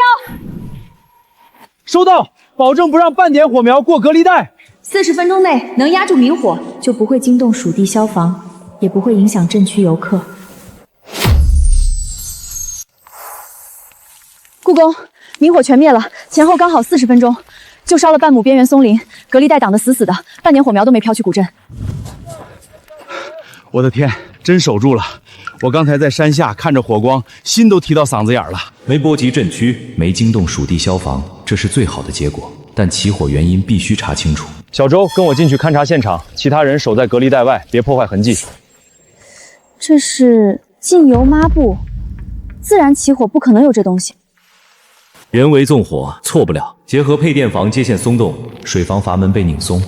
收到，保证不让半点火苗过隔离带。40分钟内能压住明火，就不会惊动属地消防，也不会影响镇区游客。故宫，明火全灭了，前后刚好40分钟，就烧了半亩边缘松林，隔离带挡得死死的，半点火苗都没飘去古镇。我的天，真守住了！我刚才在山下看着火光，心都提到嗓子眼了。没波及镇区，没惊动属地消防，这是最好的结果。但起火原因必须查清楚。小周，跟我进去勘察现场，其他人守在隔离带外，别破坏痕迹。这是禁油抹布，自然起火不可能有这东西。人为纵火错不了，结合配电房接线松动，水房阀门被拧松，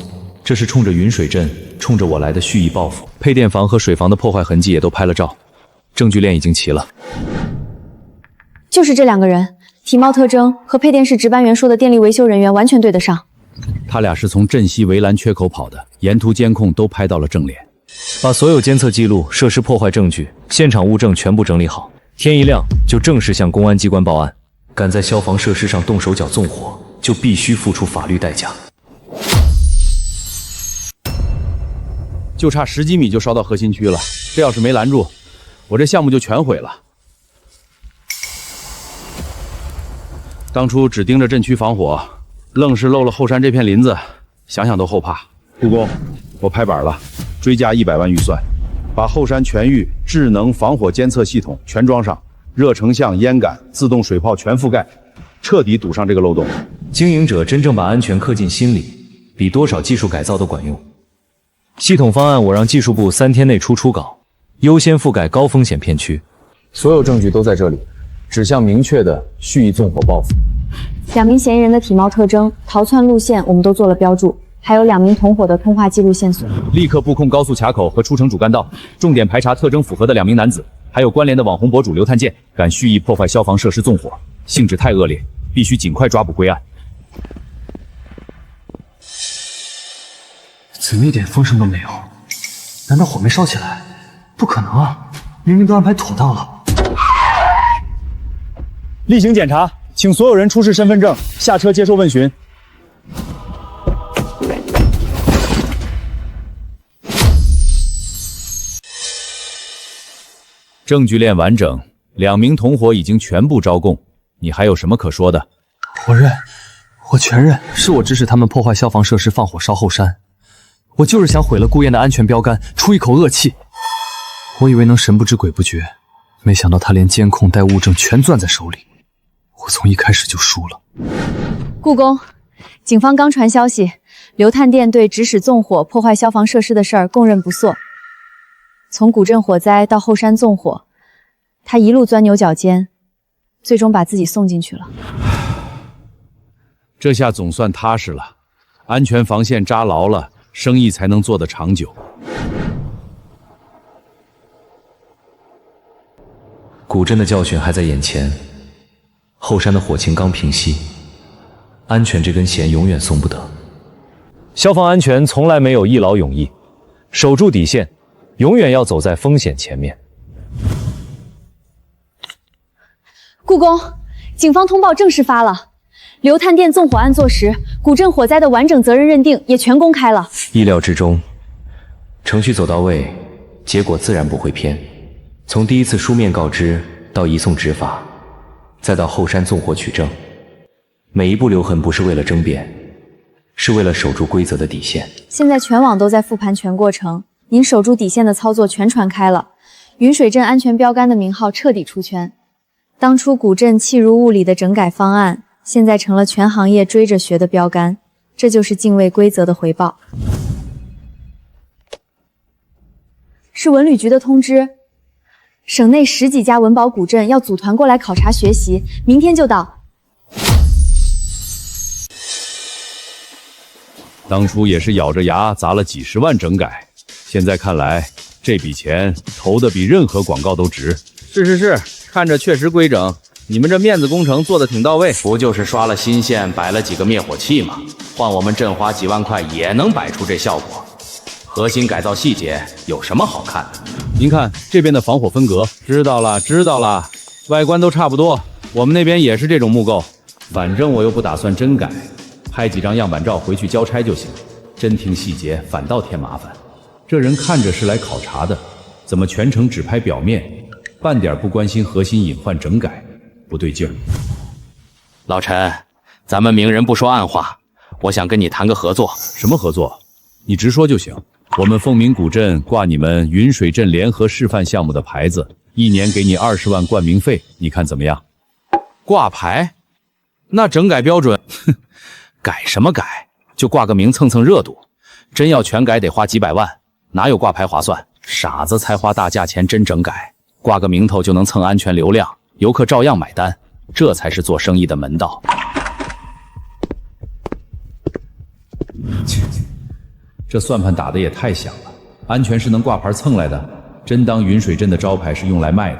这是冲着云水镇，冲着我来的蓄意报复。配电房和水房的破坏痕迹也都拍了照，证据链已经齐了。就是这2个人，体貌特征和配电室值班员说的电力维修人员完全对得上。他俩是从镇西围栏缺口跑的，沿途监控都拍到了正脸。把所有监测记录、设施破坏证据、现场物证全部整理好，天一亮就正式向公安机关报案。敢在消防设施上动手脚纵火，就必须付出法律代价。就差10几米就烧到核心区了，这要是没拦住，我这项目就全毁了。当初只盯着镇区防火，愣是漏了后山这片林子，想想都后怕。故宫，我拍板了，追加100万预算，把后山全域智能防火监测系统全装上，热成像、烟感、自动水炮全覆盖，彻底堵上这个漏洞。经营者真正把安全刻进心里，比多少技术改造都管用。系统方案我让技术部3天内出稿，优先覆盖高风险片区。所有证据都在这里，指向明确的蓄意纵火报复。2名嫌疑人的体貌特征、逃窜路线我们都做了标注，还有2名同伙的通话记录线索。立刻布控高速卡口和出城主干道，重点排查特征符合的2名男子，还有关联的网红博主刘探健，敢蓄意破坏消防设施纵火，性质太恶劣，必须尽快抓捕归案。怎么一点风声都没有？难道火没烧起来？不可能啊！明明都安排妥当了。例行检查，请所有人出示身份证，下车接受问询。证据链完整，2名同伙已经全部招供，你还有什么可说的？我认，我全认，是我指使他们破坏消防设施，放火烧后山。我就是想毁了顾燕的安全标杆，出一口恶气。我以为能神不知鬼不觉，没想到他连监控带物证全攥在手里。我从一开始就输了。故宫，警方刚传消息，刘探店对指使纵火破坏消防设施的事儿供认不讳。从古镇火灾到后山纵火，他一路钻牛角尖，最终把自己送进去了。这下总算踏实了，安全防线扎牢了，生意才能做得长久。古镇的教训还在眼前，后山的火情刚平息，安全这根弦永远松不得。消防安全从来没有一劳永逸，守住底线，永远要走在风险前面。故宫，警方通报正式发了，刘探店纵火案坐实，古镇火灾的完整责任认定也全公开了。意料之中，程序走到位，结果自然不会偏。从第一次书面告知到移送执法，再到后山纵火取证，每一步留痕不是为了争辩，是为了守住规则的底线。现在全网都在复盘全过程，您守住底线的操作全传开了，云水镇安全标杆的名号彻底出圈。当初古镇弃如雾里的整改方案，现在成了全行业追着学的标杆，这就是敬畏规则的回报。是文旅局的通知，省内10几家文保古镇要组团过来考察学习，明天就到。当初也是咬着牙砸了几十万整改，现在看来这笔钱投的比任何广告都值。是，看着确实规整。你们这面子工程做的挺到位，不就是刷了新线，摆了几个灭火器吗？换我们镇花几万块也能摆出这效果。核心改造细节有什么好看的？您看这边的防火分隔，知道了，外观都差不多。我们那边也是这种木构，反正我又不打算真改，拍几张样板照回去交差就行。真听细节反倒添麻烦。这人看着是来考察的，怎么全程只拍表面，半点不关心核心隐患整改？不对劲儿。老陈，咱们明人不说暗话，我想跟你谈个合作。什么合作？你直说就行。我们凤鸣古镇挂你们云水镇联合示范项目的牌子，1年给你20万冠名费，你看怎么样？挂牌？那整改标准？哼，改什么改？就挂个名蹭蹭热度。真要全改得花几百万，哪有挂牌划算？傻子才花大价钱真整改，挂个名头就能蹭安全流量。游客照样买单，这才是做生意的门道。这算盘打得也太响了，安全是能挂牌蹭来的，真当云水镇的招牌是用来卖的。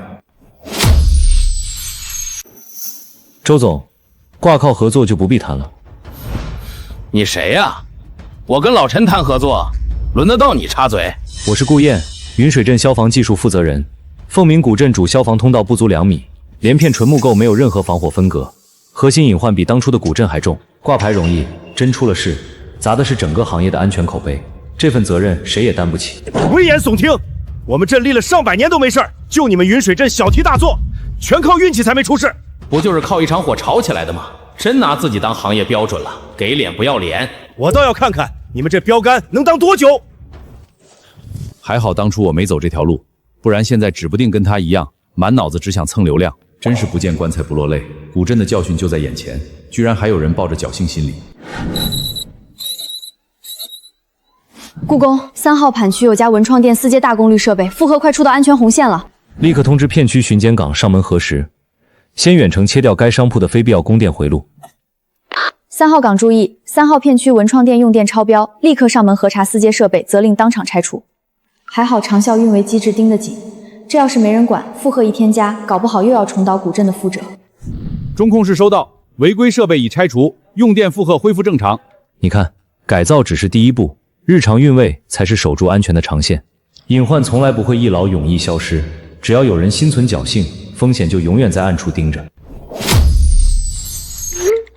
周总，挂靠合作就不必谈了。你谁呀？我跟老陈谈合作，轮得到你插嘴？我是顾燕，云水镇消防技术负责人。凤鸣古镇主消防通道不足2米。连片纯木构，没有任何防火分隔，核心隐患比当初的古镇还重。挂牌容易，真出了事，砸的是整个行业的安全口碑，这份责任谁也担不起。危言耸听！我们镇立了上百年都没事儿，就你们云水镇小题大做，全靠运气才没出事。不就是靠一场火炒起来的吗？真拿自己当行业标准了，给脸不要脸！我倒要看看你们这标杆能当多久。还好当初我没走这条路，不然现在指不定跟他一样，满脑子只想蹭流量。真是不见棺材不落泪，古镇的教训就在眼前，居然还有人抱着侥幸心理。故宫3号盘区有家文创店4阶大功率设备，负荷快触到安全红线了，立刻通知片区巡检岗上门核实，先远程切掉该商铺的非必要供电回路。3号岗注意，3号片区文创店用电超标，立刻上门核查4阶设备，责令当场拆除。还好长效运维机制盯得紧。这要是没人管，负荷一添加，搞不好又要重蹈古镇的覆辙。中控室收到，违规设备已拆除，用电负荷恢复正常。你看，改造只是第一步，日常运卫才是守住安全的长线。隐患从来不会一劳永逸消失，只要有人心存侥幸，风险就永远在暗处盯着。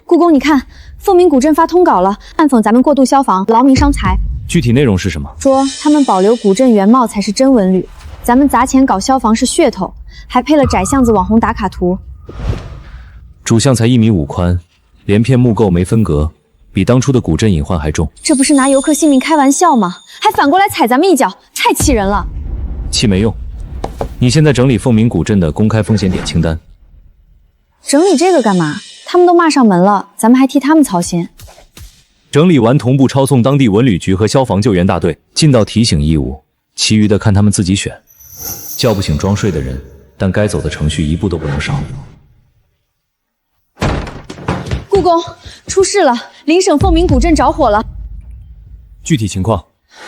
故宫，你看，凤鸣古镇发通稿了，暗讽咱们过度消防，劳民伤财。具体内容是什么？说他们保留古镇原貌才是真文旅。咱们砸钱搞消防是噱头，还配了窄巷子网红打卡图。主巷才1.5米宽，连片木构没分隔，比当初的古镇隐患还重。这不是拿游客性命开玩笑吗？还反过来踩咱们一脚，太气人了。气没用，你现在整理凤鸣古镇的公开风险点清单。整理这个干嘛？他们都骂上门了，咱们还替他们操心。整理完同步抄送当地文旅局和消防救援大队，尽到提醒义务，其余的看他们自己选。叫不醒装睡的人，但该走的程序一步都不能少。故宫出事了，邻省凤鸣古镇着火了。具体情况？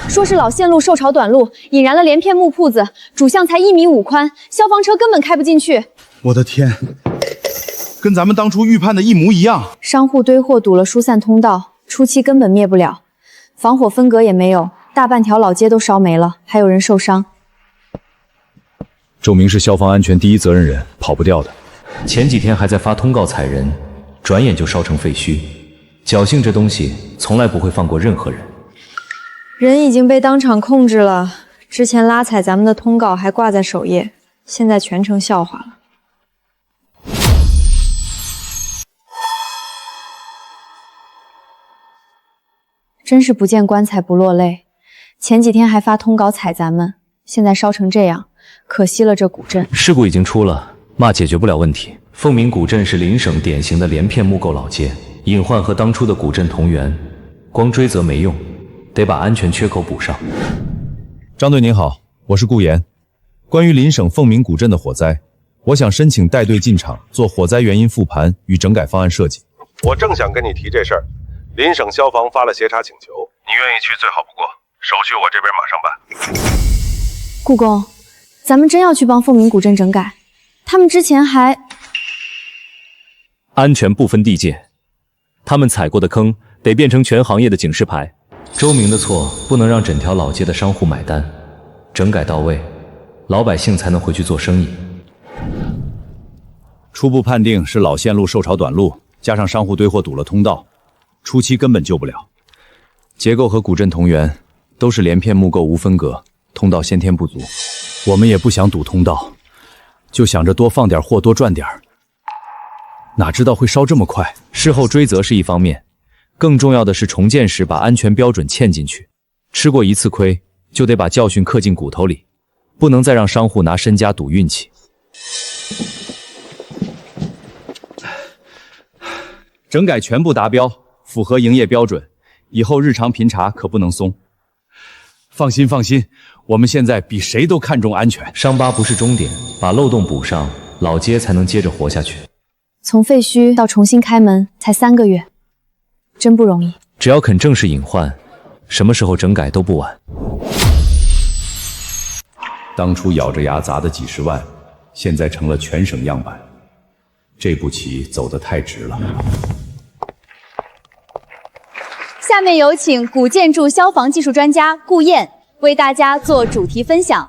说是老线路受潮短路，引燃了连片木铺子，主巷才1.5米宽，消防车根本开不进去。我的天，跟咱们当初预判的一模一样。商户堆货堵了疏散通道，初期根本灭不了，防火分隔也没有，大半条老街都烧没了，还有人受伤。周明是消防安全第一责任人，跑不掉的。前几天还在发通告踩人，转眼就烧成废墟。侥幸这东西从来不会放过任何人。人已经被当场控制了，之前拉踩咱们的通告还挂在首页，现在全成笑话了。真是不见棺材不落泪，前几天还发通稿踩咱们，现在烧成这样，可惜了这古镇。事故已经出了，骂解决不了问题。凤鸣古镇是邻省典型的连片木构老街，隐患和当初的古镇同源，光追责没用，得把安全缺口补上。张队您好，我是顾岩，关于邻省凤鸣古镇的火灾，我想申请带队进场做火灾原因复盘与整改方案设计。我正想跟你提这事儿，邻省消防发了协查请求，你愿意去最好不过，手续我这边马上办。顾公，咱们真要去帮凤鸣古镇整改？他们之前还……安全不分地界，他们踩过的坑得变成全行业的警示牌。周明的错不能让整条老街的商户买单，整改到位，老百姓才能回去做生意。初步判定是老线路受潮短路，加上商户堆货堵了通道，初期根本救不了。结构和古镇同源，都是连片木构无分隔，通道先天不足。我们也不想堵通道，就想着多放点货，多赚点儿。哪知道会烧这么快？事后追责是一方面，更重要的是重建时把安全标准嵌进去。吃过一次亏，就得把教训刻进骨头里，不能再让商户拿身家赌运气。整改全部达标，符合营业标准，以后日常巡查可不能松。放心放心，我们现在比谁都看重安全。伤疤不是终点，把漏洞补上，老街才能接着活下去。从废墟到重新开门才3个月，真不容易。只要肯正视隐患，什么时候整改都不晚。当初咬着牙砸的几十万，现在成了全省样板，这步棋走得太直了。下面有请古建筑消防技术专家顾燕为大家做主题分享。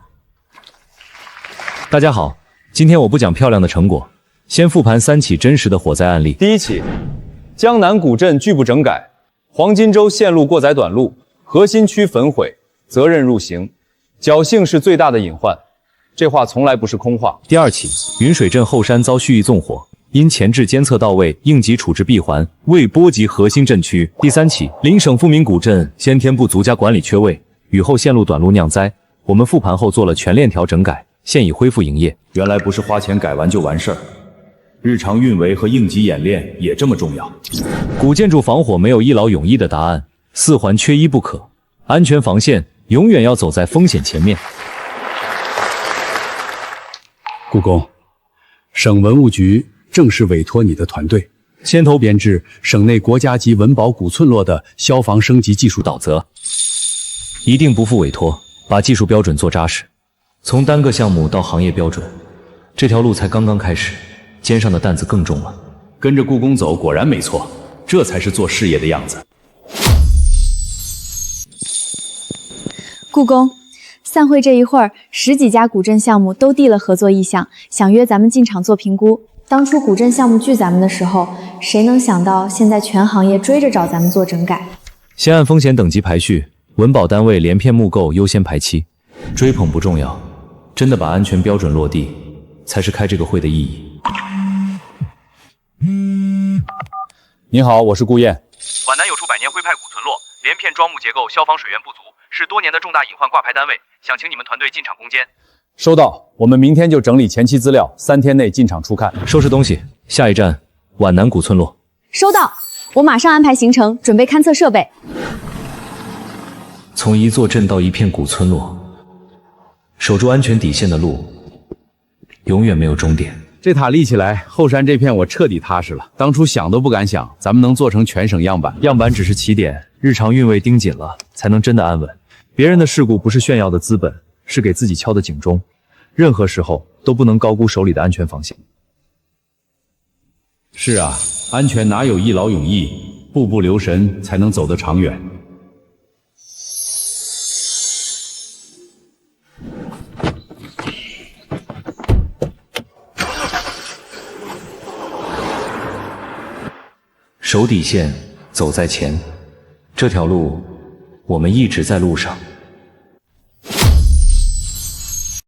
大家好，今天我不讲漂亮的成果，先复盘3起真实的火灾案例。第一起，江南古镇拒不整改，黄金周线路过载短路，核心区焚毁，责任入刑，侥幸是最大的隐患。这话从来不是空话。第二起，云水镇后山遭蓄意纵火，因前置监测到位，应急处置闭环，未波及核心镇区。第三起，邻省富民古镇先天不足加管理缺位，雨后线路短路酿灾，我们复盘后做了全链条整改，现已恢复营业。原来不是花钱改完就完事儿，日常运维和应急演练也这么重要。古建筑防火没有一劳永逸的答案，4环缺一不可，安全防线永远要走在风险前面。故宫，省文物局正式委托你的团队，牵头编制省内国家级文保古村落的消防升级技术导则。一定不负委托，把技术标准做扎实，从单个项目到行业标准，这条路才刚刚开始，肩上的担子更重了。跟着故宫走果然没错，这才是做事业的样子。故宫，散会这一会儿，10几家古镇项目都递了合作意向，想约咱们进场做评估。当初古镇项目拒咱们的时候，谁能想到现在全行业追着找咱们做整改？先按风险等级排序，文保单位连片木构优先排期。追捧不重要，真的把安全标准落地，才是开这个会的意义。您好，我是顾燕。皖南有处百年徽派古村落，连片桩木结构消防水源不足，是多年的重大隐患挂牌单位，想请你们团队进场攻坚。收到，我们明天就整理前期资料，3天内进场初看。收拾东西，下一站皖南古村落。收到，我马上安排行程，准备勘测设备。从一座镇到一片古村落，守住安全底线的路，永远没有终点。这塔立起来，后山这片我彻底踏实了。当初想都不敢想，咱们能做成全省样板。样板只是起点，日常运维盯紧了，才能真的安稳。别人的事故不是炫耀的资本，是给自己敲的警钟。任何时候都不能高估手里的安全防线。是啊，安全哪有一劳永逸，步步留神才能走得长远。守底线，走在前，这条路我们一直在路上。